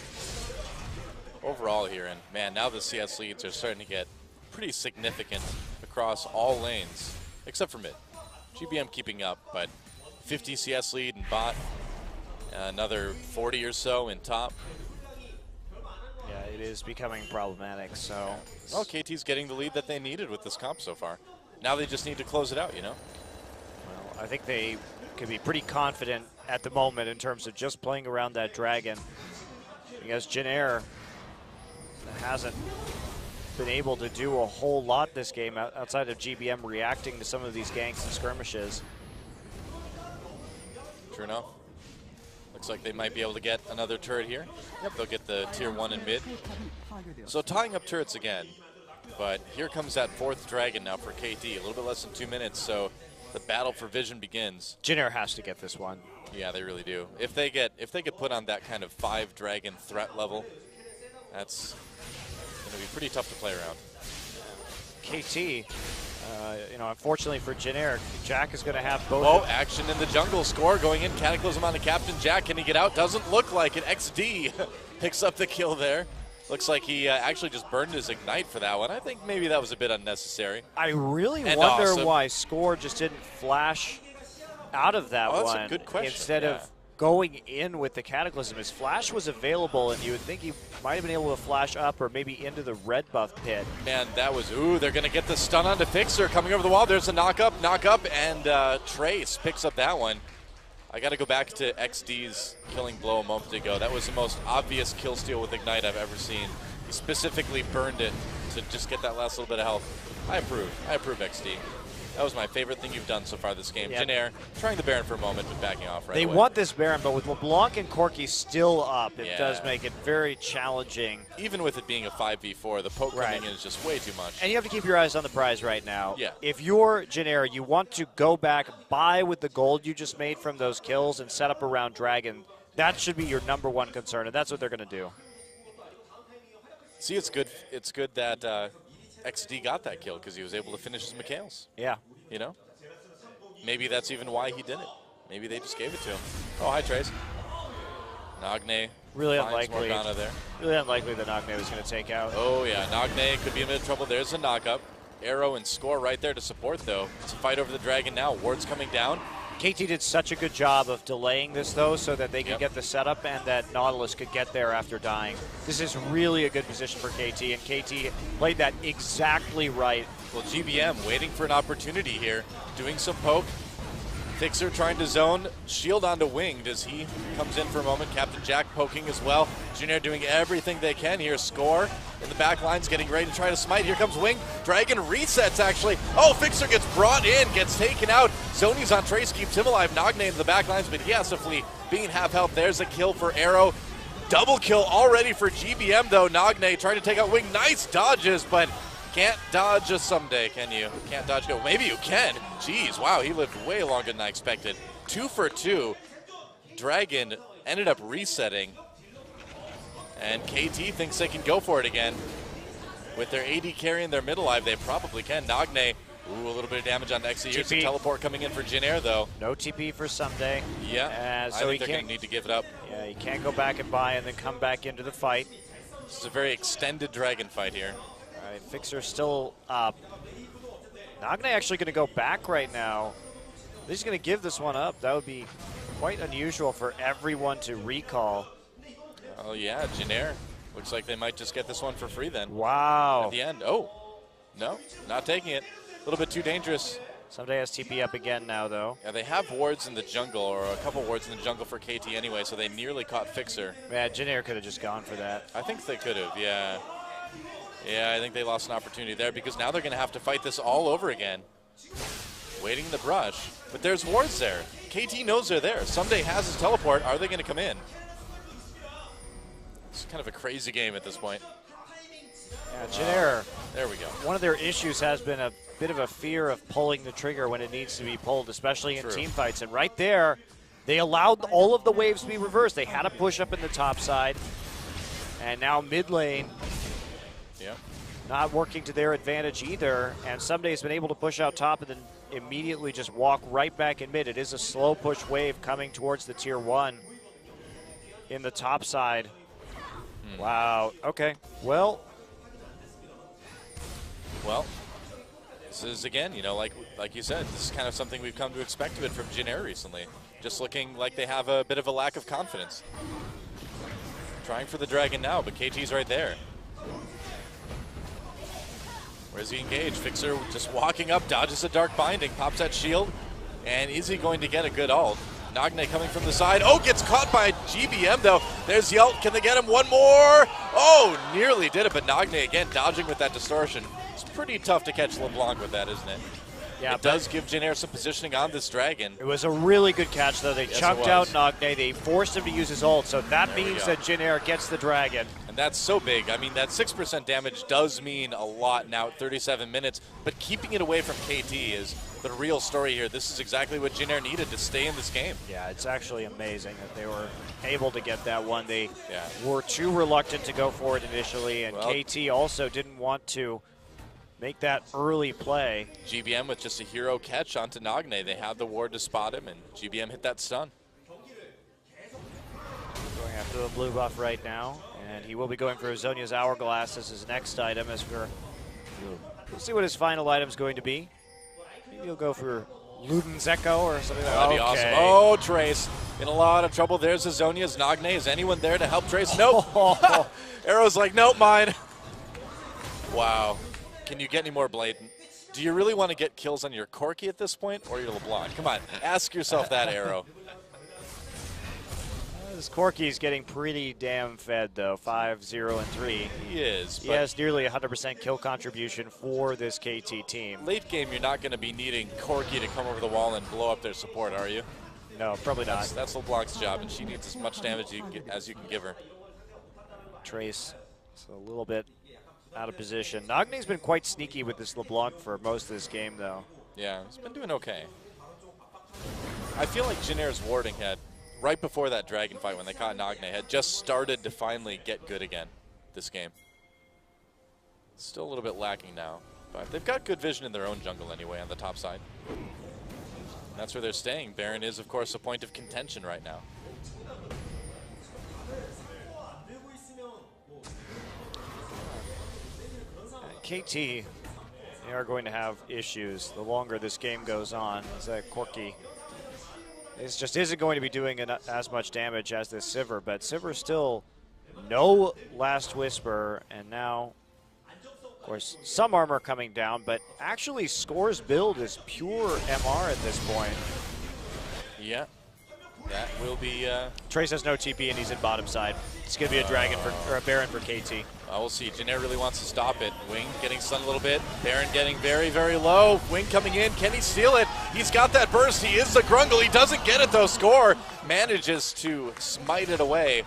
overall here. And man, now the CS leads are starting to get pretty significant across all lanes, except for mid. GBM keeping up, but 50 CS lead in bot, another 40 or so in top. Yeah, it is becoming problematic, so. Well, KT's getting the lead that they needed with this comp so far. Now they just need to close it out, you know? Well, I think they can be pretty confident at the moment in terms of just playing around that dragon, because Jin Air hasn't been able to do a whole lot this game outside of GBM reacting to some of these ganks and skirmishes. True enough. Looks like they might be able to get another turret here. Yep, they'll get the tier 1 in mid. So tying up turrets again, but here comes that 4th dragon now for KT. A little bit less than 2 minutes, so the battle for vision begins. Jin Air has to get this one. Yeah, they really do. If they get put on that kind of 5 dragon threat level, that's going to be pretty tough to play around. KT, you know, unfortunately for Jin Air, Jack is going to have both. Oh, action in the jungle. Score going in. Cataclysm on the Captain Jack. Can he get out? Doesn't look like it. XD picks up the kill there. Looks like he actually just burned his Ignite for that one. I think maybe that was a bit unnecessary. I really wonder why Score just didn't flash out of that one. That's a good question. Instead of going in with the Cataclysm. His flash was available, and you would think he might have been able to flash up or maybe into the red buff pit. Man, that was, ooh, they're going to get the stun onto Fixer coming over the wall. There's a knock up, and Trace picks up that one. I got to go back to XD's killing blow a moment ago. That was the most obvious kill steal with Ignite I've ever seen. He specifically burned it to just get that last little bit of health. I approve XD. That was my favorite thing you've done so far this game. Jin Air trying the Baron for a moment, but backing off right away. They want this Baron, but with LeBlanc and Corki still up, it does make it very challenging. Even with it being a 5v4, the poke coming in is just way too much. And you have to keep your eyes on the prize right now. Yeah. If you're Jin Air, you want to go back, buy with the gold you just made from those kills, and set up around Dragon. That should be your #1 concern, and that's what they're going to do. See, it's good. It's good that XD got that kill because he was able to finish his Mikhails. Yeah. You know? Maybe that's even why he did it. Maybe they just gave it to him. Oh, hi, Trace. Nagne Really Finds unlikely. Morgana there. Really unlikely that Nagne was going to take out. Oh yeah, Nagne could be in a bit of trouble. There's a knock-up. Arrow and Score right there to support, though. It's a fight over the dragon now. Ward's coming down. KT did such a good job of delaying this, though, so that they could get the setup and that Nautilus could get there after dying. This is really a good position for KT, and KT played that exactly right. Well, GBM waiting for an opportunity here, doing some poke. Fixer trying to zone, shield onto Winged as he comes in for a moment. Captain Jack poking as well. Jin Air doing everything they can here. Score in the back lines, getting ready to try to smite. Here comes Winged. Dragon resets, actually. Oh, Fixer gets brought in, gets taken out. Zoni's on Trace, keeps him alive. Nagne in the back lines, but he has to flee. Being half health, there's a kill for Arrow. Double kill already for GBM, though. Nagne trying to take out Winged. Nice dodges, but can't dodge a someday, can you? Can't dodge go. Maybe you can. Jeez, wow, he lived way longer than I expected. 2 for 2. Dragon ended up resetting. And KT thinks they can go for it again. With their AD carrying their middle life, they probably can. Nagne, ooh, a little bit of damage on Nexi. Here's the teleport coming in for Jin Air, though. No TP for someday. Yeah, so I think they're going to need to give it up. Yeah, you can't go back and buy and then come back into the fight. This is a very extended dragon fight here. All right, Fixer still up. Nagne actually going to go back right now. He's going to give this one up. That would be quite unusual for everyone to recall. Oh, yeah, Jin Air. Looks like they might just get this one for free then. Wow. At the end. Oh, no, not taking it. A little bit too dangerous. Someday has TP up again now, though. Yeah, they have wards in the jungle, or a couple wards in the jungle for KT anyway, so they nearly caught Fixer. Yeah, Jin Air could have just gone for that. I think they could have, yeah. Yeah, I think they lost an opportunity there because now they're going to have to fight this all over again. Waiting in the brush. But there's wards there. KT knows they're there. Someday has his teleport. Are they going to come in? It's kind of a crazy game at this point. Yeah, Jin Air. There we go. One of their issues has been a bit of a fear of pulling the trigger when it needs to be pulled, especially in team fights. And right there, they allowed all of the waves to be reversed. They had a push up in the top side. And now mid lane, not working to their advantage either. And Someday's been able to push out top and then immediately just walk right back in mid. It is a slow push wave coming towards the tier 1 in the top side. Wow. Okay. Well, this is, again, you know, like you said, this is kind of something we've come to expect of it from Jin Air recently. Just looking like they have a bit of a lack of confidence. Trying for the dragon now, but KT's right there. Where's he engaged? Fixer just walking up, dodges a dark binding, pops that shield, and is he going to get a good ult? Nagne coming from the side. Oh, gets caught by GBM, though. There's the ult. Can they get him? One more. Oh, nearly did it, but Nagne, again, dodging with that distortion. It's pretty tough to catch LeBlanc with that, isn't it? Yeah, it does give Jin Air some positioning on this dragon. It was a really good catch, though. They chunked out Nagne. They forced him to use his ult, so that means that Jin Air gets the dragon. And that's so big. I mean, that 6% damage does mean a lot now at 37 minutes, but keeping it away from KT is the real story here. This is exactly what Jin Air needed to stay in this game. Yeah, it's actually amazing that they were able to get that one. They were too reluctant to go for it initially, and KT also didn't want to make that early play. GBM with just a hero catch onto Nagne. They had the ward to spot him, and GBM hit that stun. Going after the blue buff right now, and he will be going for Zonia's Hourglass as his next item. We'll see what his final item's going to be. Maybe he'll go for Luden's Echo or something like that. That'd be awesome. Oh, Trace in a lot of trouble. There's the Zonia's Nagne. Is anyone there to help Trace? Nope. Arrow's like, nope, mine. Wow. Can you get any more blatant? Do you really want to get kills on your Corki at this point or your LeBlanc? Come on, ask yourself that, Arrow. This Corki's getting pretty damn fed, though. 5-0 and 3. He is. He has nearly 100% kill contribution for this KT team. Late game, you're not going to be needing Corki to come over the wall and blow up their support, are you? No, probably not. That's LeBlanc's job, and she needs as much damage as you can give her. Trace, so a little bit out of position. Nagne's been quite sneaky with this LeBlanc for most of this game, though. Yeah, he's been doing okay. I feel like Jin Air's warding had, right before that dragon fight when they caught Nagne, had just started to finally get good again this game. Still a little bit lacking now, but they've got good vision in their own jungle anyway on the top side. And that's where they're staying. Baron is, of course, a point of contention right now. KT, they are going to have issues the longer this game goes on. As that Corky just isn't going to be doing as much damage as this Sivir, but Sivir still no Last Whisper, and now, of course, some armor coming down, but actually Score's build is pure MR at this point. Yeah, that will be... Trace has no TP and he's in bottom side. It's going to be a dragon or a Baron for KT. We'll see. Jin Air really wants to stop it. Wing getting stunned a little bit. Baron getting very, very low. Wing coming in. Can he steal it? He's got that burst. He is the Grungle. He doesn't get it, though. Score manages to smite it away.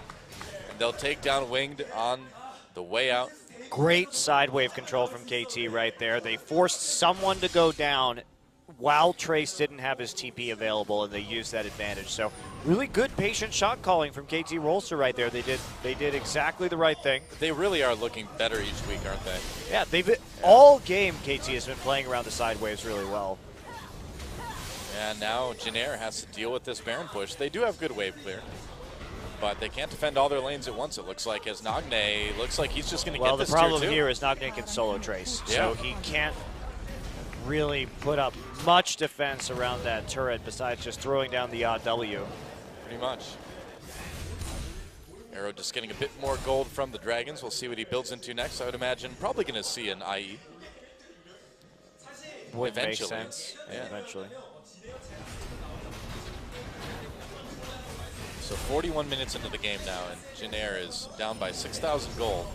And they'll take down Winged on the way out. Great side wave control from KT right there. They forced someone to go down while Trace didn't have his TP available, and they used that advantage. So really good patient shot calling from KT Rolster right there. They did exactly the right thing. They really are looking better each week, aren't they? Yeah, all game KT has been playing around the side waves really well. And now Jin Air has to deal with this Baron push. They do have good wave clear, but they can't defend all their lanes at once, it looks like, as Nagne looks like he's just going to get this tier 2. Well, the problem here is Nagne can solo Trace, so he can't really put up much defense around that turret besides just throwing down the odd W. Pretty much. Arrow just getting a bit more gold from the Dragons. We'll see what he builds into next. I would imagine probably going to see an IE. Would eventually. Make sense. Yeah, eventually. So 41 minutes into the game now, and Jin Air is down by 6,000 gold.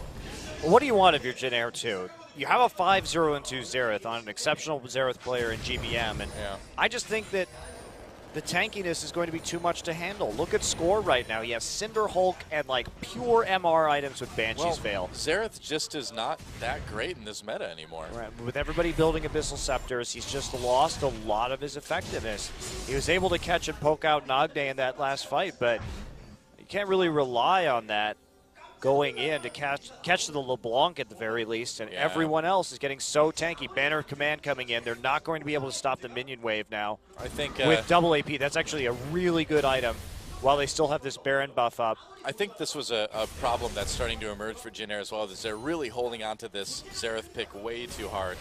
Well, what do you want if you're Jin Air 2? You have a 5-0-2 Xerath on an exceptional Xerath player in GBM, and I just think that the tankiness is going to be too much to handle. Look at Score right now. He has Cinder Hulk and like pure MR items with Banshee's Veil. Xerath just is not that great in this meta anymore. Right. With everybody building Abyssal Scepters, he's just lost a lot of his effectiveness. He was able to catch and poke out Nagne in that last fight, but you can't really rely on that going in to catch the LeBlanc at the very least, and everyone else is getting so tanky. Banner of Command coming in. They're not going to be able to stop the minion wave now. I think with double AP, that's actually a really good item while they still have this Baron buff up. I think this was a problem that's starting to emerge for Jin Air as well, is they're really holding on to this Xerath pick way too hard.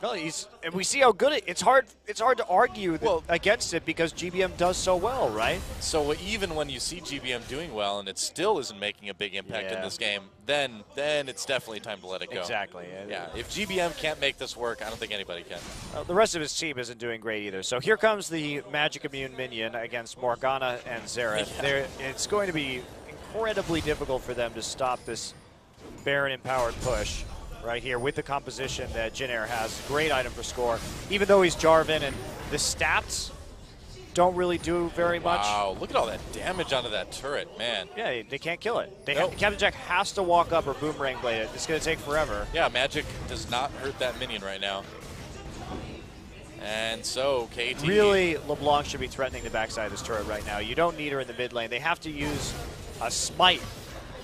Well, and we see how good it's hard to argue against it because GBM does so well, right? So even when you see GBM doing well and it still isn't making a big impact in this game, then it's definitely time to let it go. Exactly. Yeah. If GBM can't make this work, I don't think anybody can. The rest of his team isn't doing great either. So here comes the Magic Immune minion against Morgana and Xerath. It's going to be incredibly difficult for them to stop this Baron-empowered push right here with the composition that Jin Air has. Great item for Score. Even though he's Jarvan and the stats don't really do very much. Wow, look at all that damage onto that turret, man. Yeah, they can't kill it. Captain Jack has to walk up or boomerang blade it. It's going to take forever. Yeah, Magic does not hurt that minion right now. And so, KT... Really, LeBlanc should be threatening the backside of this turret right now. You don't need her in the mid lane. They have to use a smite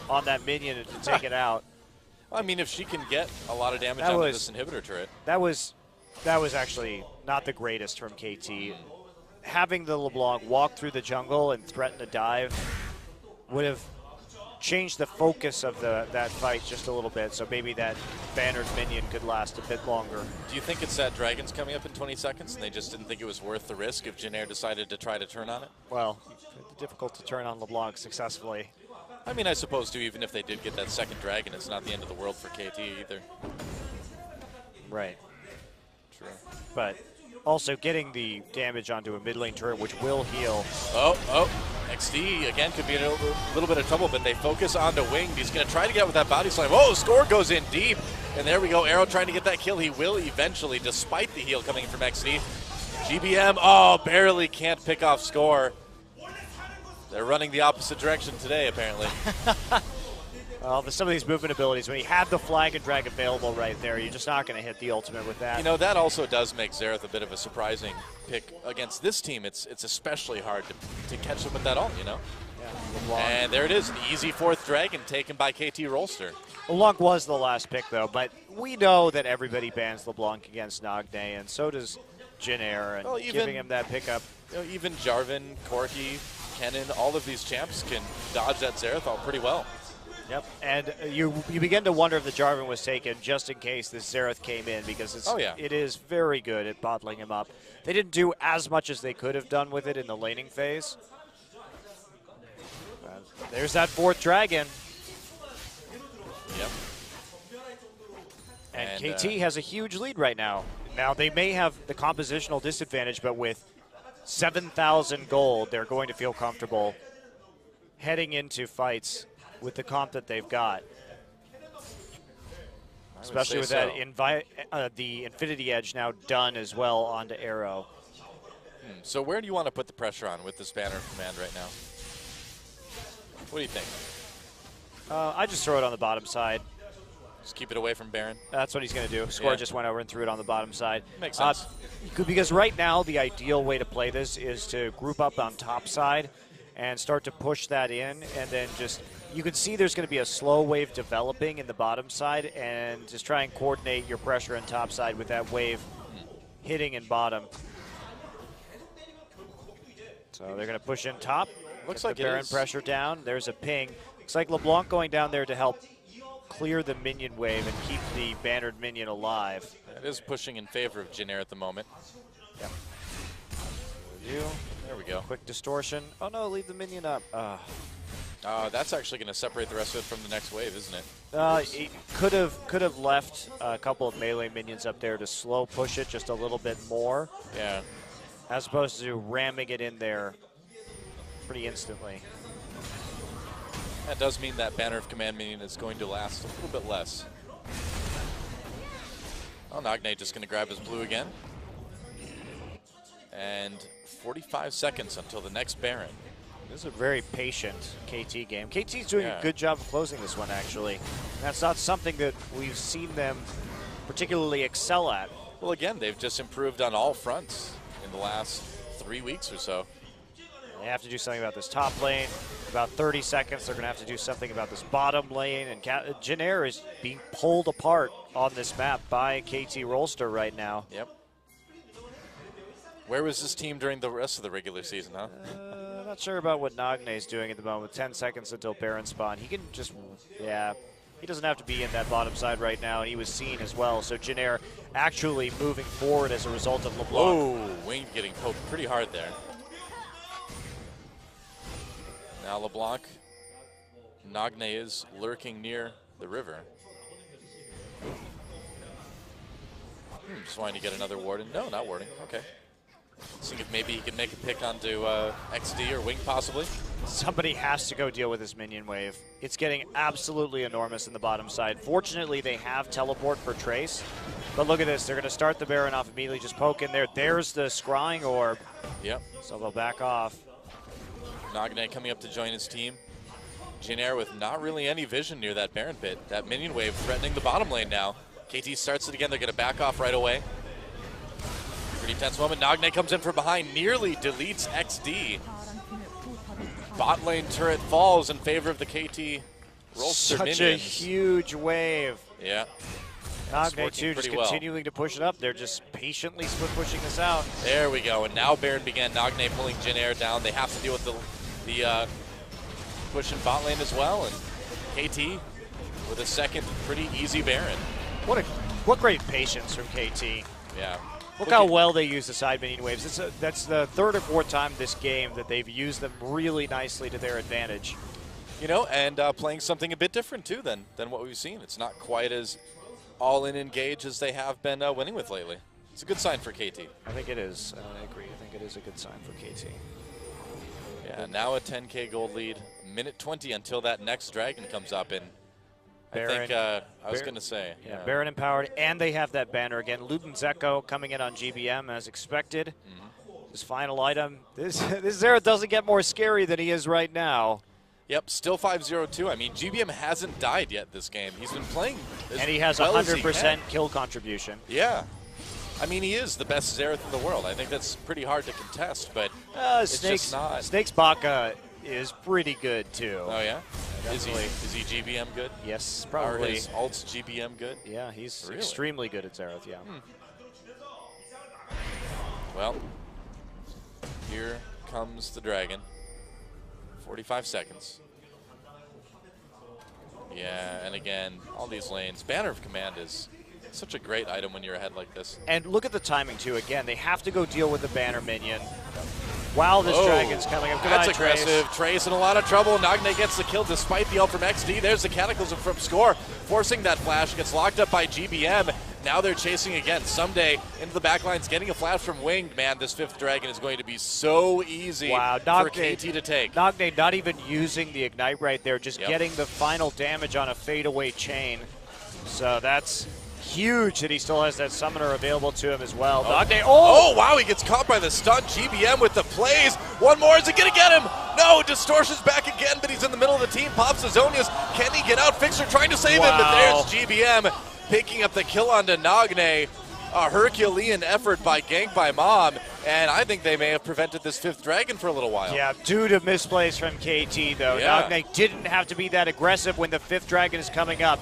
on that minion to take it out. Well, I mean, if she can get a lot of damage onto this inhibitor turret. That was actually not the greatest from KT. Having the LeBlanc walk through the jungle and threaten a dive would have changed the focus of that fight just a little bit, so maybe that bannered minion could last a bit longer. Do you think it's that Dragon's coming up in 20 seconds and they just didn't think it was worth the risk if Jin Air decided to try to turn on it? Well, it's difficult to turn on LeBlanc successfully. I mean, I suppose, too, even if they did get that second dragon, it's not the end of the world for KT either. Right. True. But also getting the damage onto a mid lane turret, which will heal. Oh, XD, again, could be in a little bit of trouble, but they focus onto Winged. He's going to try to get with that body slam. Oh, Score goes in deep. And there we go, Arrow trying to get that kill. He will eventually, despite the heal coming in from XD. GBM, barely can't pick off Score. They're running the opposite direction today, apparently. Well, some of these movement abilities, when you have the flag and drag available right there, you're just not going to hit the ultimate with that. You know, that also does make Xerath a bit of a surprising pick against this team. It's especially hard to catch them with that ult, you know? Yeah. And there it is, an easy fourth dragon taken by KT Rolster. LeBlanc was the last pick, though, but we know that everybody bans LeBlanc against Nagne, and so does Jin Air, and giving him that pickup. You know, even Jarvan, Corki, Kennen, all of these champs can dodge that Xerath pretty well. Yep, and you begin to wonder if the Jarvan was taken just in case this Xerath came in, because it is very good at bottling him up. They didn't do as much as they could have done with it in the laning phase. There's that fourth dragon. Yep. And KT has a huge lead right now. Now, they may have the compositional disadvantage, but with 7,000 gold, they're going to feel comfortable heading into fights with the comp that they've got. Especially with that the Infinity Edge now done as well onto Arrow. So where do you want to put the pressure on with this banner of command right now? What do you think? I just throw it on the bottom side. Just keep it away from Baron? That's what he's going to do. Score just went over and threw it on the bottom side. Makes sense. Because right now, the ideal way to play this is to group up on top side and start to push that in, and then just, you can see there's going to be a slow wave developing in the bottom side, and just try and coordinate your pressure on top side with that wave hitting in bottom. So they're going to push in top. Looks like Baron pressure down. There's a ping. Looks like LeBlanc going down there to help clear the minion wave and keep the bannered minion alive. It is pushing in favor of Jin Air at the moment. Yep. There we go. Quick distortion. Oh no, leave the minion up. That's actually going to separate the rest of it from the next wave, isn't it? It could have left a couple of melee minions up there to slow push it just a little bit more. Yeah. As opposed to ramming it in there pretty instantly. That does mean that banner of command minion is going to last a little bit less. Well, Nagne just going to grab his blue again. And 45 seconds until the next Baron. This is a very patient KT game. KT's doing a good job of closing this one, actually. That's not something that we've seen them particularly excel at. Well, again, they've just improved on all fronts in the last 3 weeks or so. They have to do something about this top lane. About 30 seconds, they're going to have to do something about this bottom lane. And Jin Air is being pulled apart on this map by KT Rolster right now. Yep. Where was this team during the rest of the regular season, huh? Not sure about what Nagne's doing at the moment. 10 seconds until Baron spawn. He can just, he doesn't have to be in that bottom side right now. He was seen as well. So Jin Air actually moving forward as a result of LeBlanc. Whoa, Wayne getting poked pretty hard there. Now LeBlanc, Nagne is lurking near the river. Just wanting to get another Warden. No, not Warden. Okay. Seeing if maybe he can make a pick onto XD or Wing possibly. Somebody has to go deal with this minion wave. It's getting absolutely enormous in the bottom side. Fortunately, they have teleport for Trace. But look at this. They're going to start the Baron off immediately. Just poke in there. There's the scrying orb. Yep. So they'll back off. Nagne coming up to join his team. Jin Air with not really any vision near that Baron pit. That minion wave threatening the bottom lane now. KT starts it again. They're going to back off right away. Pretty tense moment. Nagne comes in from behind, nearly deletes XD. Bot lane turret falls in favor of the KT Rolster minions. Such a huge wave. Yeah. Nagne too, just continuing to push it up. They're just patiently split pushing this out. There we go. And now Baron began. Nagne pulling Jin Air down. They have to deal with the push in bot lane as well. And KT with a second pretty easy Baron. What great patience from KT. Yeah. Look how well they use the side minion waves. That's the third or fourth time this game that they've used them really nicely to their advantage. You know, and playing something a bit different too than what we've seen. It's not quite as all-in engage as they have been winning with lately. It's a good sign for KT. I think it is. I agree. I think it is a good sign for KT. Yeah, now a 10K gold lead. Minute 20 until that next dragon comes up. And Baron, I was going to say. Yeah, Baron empowered, and they have that banner again. Luden's Echo coming in on GBM as expected. His final item. This Xerath doesn't get more scary than he is right now. Yep, still 5-0-2. I mean, GBM hasn't died yet this game. He's been playing as and he has well 100% kill contribution. Yeah. I mean, he is the best Xerath in the world. I think that's pretty hard to contest, but it's just not. Snake's Baka is pretty good, too. Oh, yeah? Is he GBM good? Yes, probably. Are his ults GBM good? Yeah, he's extremely good at Xerath, yeah. Well, here comes the dragon. 45 seconds. Yeah, and again, all these lanes. Banner of Command is such a great item when you're ahead like this. And look at the timing, too. Again, they have to go deal with the banner minion while this dragon's coming up. That's aggressive. Trace in a lot of trouble. Nagne gets the kill despite the ult from XD. There's the Cataclysm from Score, forcing that flash. Gets locked up by GBM. Now they're chasing again. Someday into the backlines, getting a flash from Winged. Man, this 5th dragon is going to be so easy for KT to take. Nagne not even using the Ignite right there, just getting the final damage on a fadeaway chain. So that's huge that he still has that summoner available to him as well. Nagne, oh, wow, he gets caught by the stun. GBM with the plays. One more, is it going to get him? No, Distortion's back again, but he's in the middle of the team. Pops Azonius. Can he get out? Fixer trying to save him, but there's GBM picking up the kill onto Nagne. A Herculean effort by Gank by Mom, and I think they may have prevented this 5th dragon for a little while. Yeah, due to misplays from KT, though. Yeah. Nagne didn't have to be that aggressive when the 5th dragon is coming up.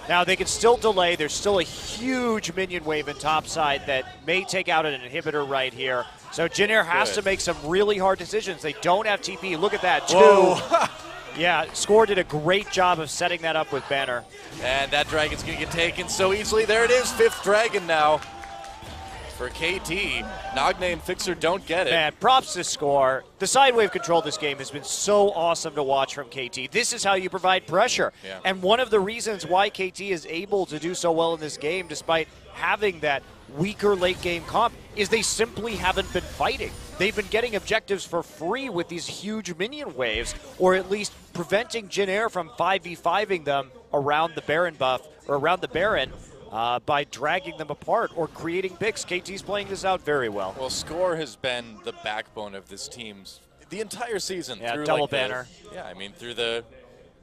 Now, they can still delay. There's still a huge minion wave in topside that may take out an inhibitor right here. So Jin Air has to make some really hard decisions. They don't have TP. Look at that, too. Yeah, Score did a great job of setting that up with Banner. And that dragon's going to get taken so easily. There it is, 5th dragon now for KT. Nagne and Fixer don't get it. Man, props to Score. The side wave control this game has been so awesome to watch from KT. This is how you provide pressure. Yeah. And one of the reasons why KT is able to do so well in this game, despite having that weaker late game comp, is they simply haven't been fighting. They've been getting objectives for free with these huge minion waves, or at least preventing Jin Air from 5v5ing them around the Baron buff, or around the Baron, by dragging them apart or creating picks. KT's playing this out very well. Well, Score has been the backbone of this team's the entire season. Yeah, through double like banner. I mean, through the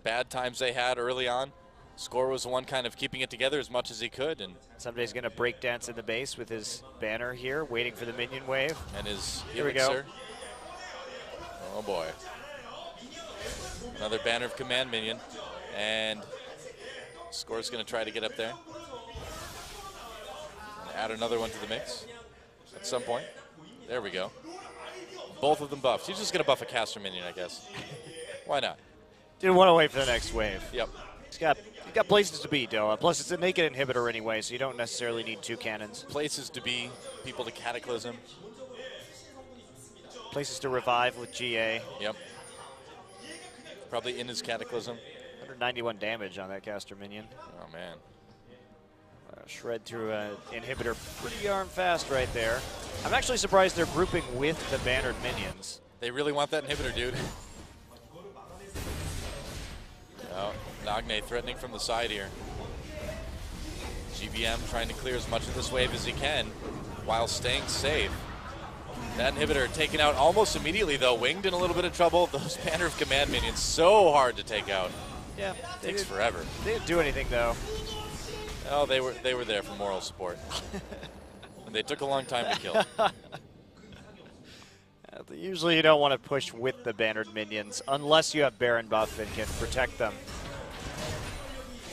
bad times they had early on, Score was the one kind of keeping it together as much as he could. And somebody's going to break dance in the base with his banner here, waiting for the minion wave. And his Here we go. Oh boy. Another Banner of Command minion. And Score's going to try to get up there. And add another one to the mix at some point. There we go. Both of them buffed. He's just going to buff a caster minion, I guess. Why not? Didn't want to wait for the next wave. Yep. He's got places to be, Doa. Plus, it's a naked inhibitor anyway, so you don't necessarily need 2 cannons. Places to be, people to Cataclysm. Places to revive with GA. Yep. Probably in his Cataclysm. 191 damage on that caster minion. Oh, man. Shred through an inhibitor pretty darn fast right there. I'm actually surprised they're grouping with the bannered minions. They really want that inhibitor, dude. Oh, Nagne threatening from the side here. GBM trying to clear as much of this wave as he can while staying safe. That inhibitor taken out almost immediately, though. Winged in a little bit of trouble. Those Banner of Command minions so hard to take out. Yeah, takes forever. They didn't do anything, though. Oh, they were there for moral support. And they took a long time to kill. Usually you don't want to push with the bannered minions unless you have Baron buff and can protect them.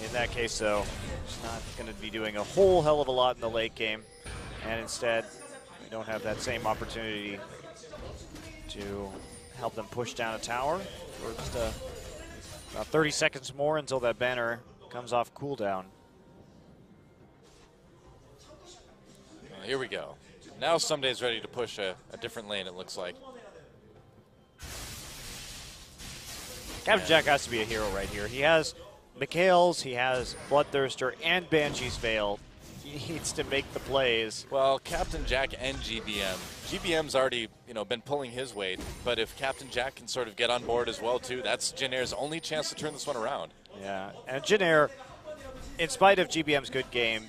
In that case, though, it's not going to be doing a whole hell of a lot in the late game. And instead, we don't have that same opportunity to help them push down a tower for just about 30 seconds more until that banner comes off cooldown. Here we go. Now Someday's ready to push a different lane, it looks like. Captain Jack has to be a hero right here. He has Mikhail's, he has Bloodthirster, and Banshee's Veil. He needs to make the plays. Well, Captain Jack and GBM. GBM's already, been pulling his weight, but if Captain Jack can sort of get on board as well, too, that's Jin Air's only chance to turn this one around. Yeah, and Jin Air, in spite of GBM's good game,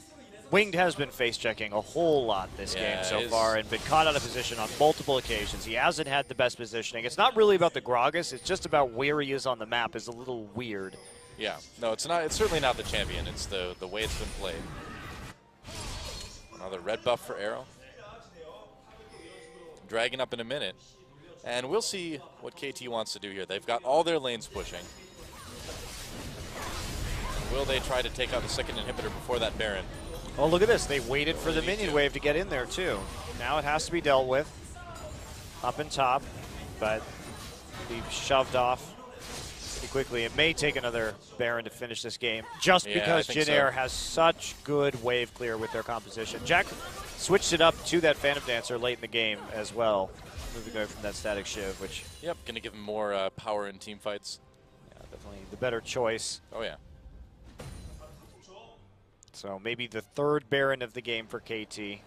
Winged has been face-checking a whole lot this game so far and been caught out of position on multiple occasions. He hasn't had the best positioning. It's not really about the Gragas. It's just about where he is on the map is a little weird. Yeah. No, it's not. It's certainly not the champion. It's the way it's been played. Another red buff for Arrow. Dragon up in a minute. And we'll see what KT wants to do here. They've got all their lanes pushing. Will they try to take out the second inhibitor before that Baron? Oh, look at this. They waited for the minion wave to get in there, too. Now it has to be dealt with. Up and top, but be shoved off. pretty quickly. It may take another Baron to finish this game, just because Jin Air has such good wave clear with their composition. Jack switched it up to that Phantom Dancer late in the game as well, moving away from that Static Shiv, which... Yep, going to give him more power in team fights. Yeah, definitely the better choice. Oh, yeah. So maybe the third Baron of the game for KT.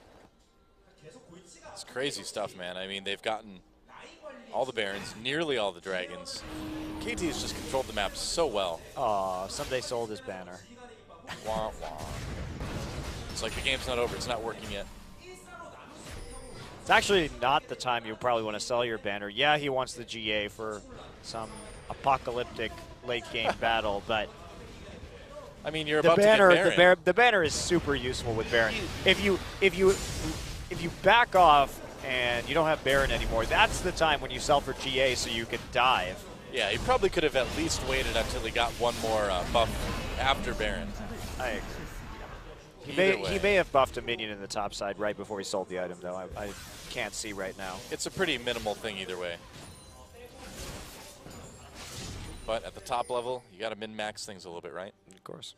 It's crazy stuff, man. I mean, they've gotten all the Barons, nearly all the Dragons. KT has just controlled the map so well. Aw, someday sold his banner. Wah, wah. It's like the game's not over. It's not working yet. It's actually not the time you probably want to sell your banner. Yeah, he wants the GA for some apocalyptic late game battle, but I mean, you're about to get Baron. The banner is super useful with Baron. If you back off and you don't have Baron anymore, that's the time when you sell for GA so you can dive. Yeah, he probably could have at least waited until he got one more buff after Baron. I agree. He may have buffed a minion in the top side right before he sold the item, though. I can't see right now. It's a pretty minimal thing either way. But at the top level, you got to min-max things a little bit, right? Of course.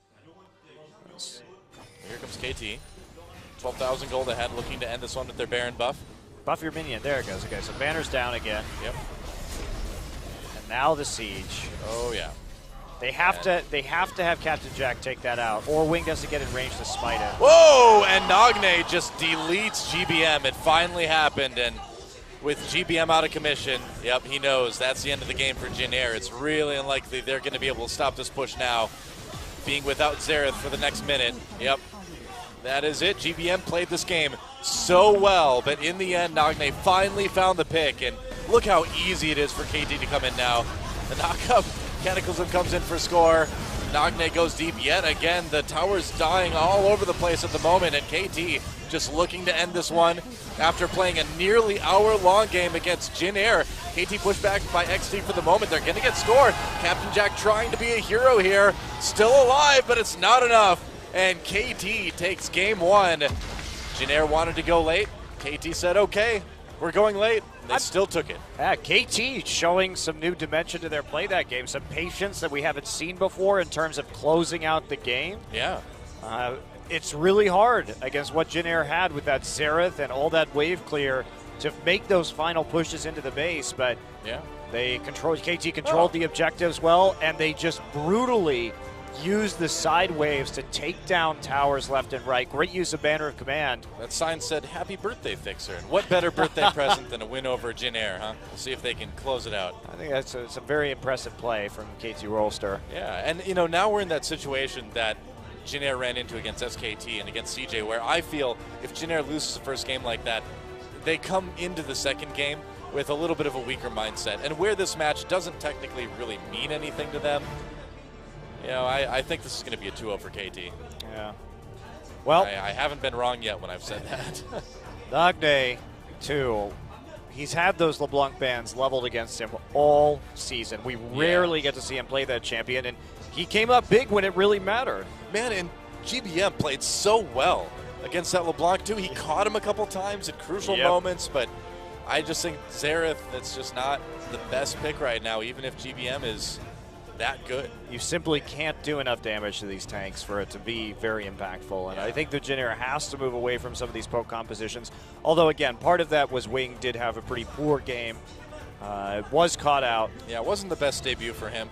Here comes KT. 12,000 gold ahead, looking to end this one with their Baron buff. Buff your minion. There it goes. Okay, so banner's down again. Yep. And now the siege. Oh yeah. They have to have Captain Jack take that out, or Wing doesn't get in range to smite it. Whoa! And Nagne just deletes GBM. It finally happened, and with GBM out of commission, yep, he knows that's the end of the game for Jin Air. It's really unlikely they're going to be able to stop this push now. Being without Xerath for the next minute. Yep. That is it. GBM played this game so well, but in the end, Nagne finally found the pick, and look how easy it is for KT to come in now. The knockup, Cataclysm comes in for score. Nagne goes deep yet again. The tower's dying all over the place at the moment, and KT just looking to end this one after playing a nearly hour-long game against Jin Air. KT pushed back by XD for the moment. They're going to get scored. Captain Jack trying to be a hero here. Still alive, but it's not enough. And KT takes game one. Jin Air wanted to go late. KT said, okay, we're going late. They still took it. Yeah, KT showing some new dimension to their play that game. Some patience that we haven't seen before in terms of closing out the game. Yeah. It's really hard against what Jin Air had with that Xerath and all that wave clear to make those final pushes into the base, but yeah, KT controlled the objectives well, and they just brutally used the side waves to take down towers left and right. Great use of Banner of Command. That sign said, happy birthday, Fixer. And what better birthday present than a win over Jin Air, huh? We'll see if they can close it out. I think it's a very impressive play from KT Rolster. Yeah, and you know, now we're in that situation that Jin Air ran into against SKT and against CJ, where I feel if Jin Air loses the first game like that, they come into the second game with a little bit of a weaker mindset. And where this match doesn't technically really mean anything to them, you know, I think this is going to be a 2-0 for KT. Yeah. Well, I haven't been wrong yet when I've said that. Nagne, too. He's had those LeBlanc bans leveled against him all season. We rarely get to see him play that champion, and he came up big when it really mattered. Man, and GBM played so well against that LeBlanc, too. He caught him a couple times at crucial moments, but I just think Xerath, that's just not the best pick right now, even if GBM is that good. You simply can't do enough damage to these tanks for it to be very impactful, and I think the Jin Air has to move away from some of these poke compositions. Although, again, part of that was Wing did have a pretty poor game. Was caught out. Yeah, it wasn't the best debut for him.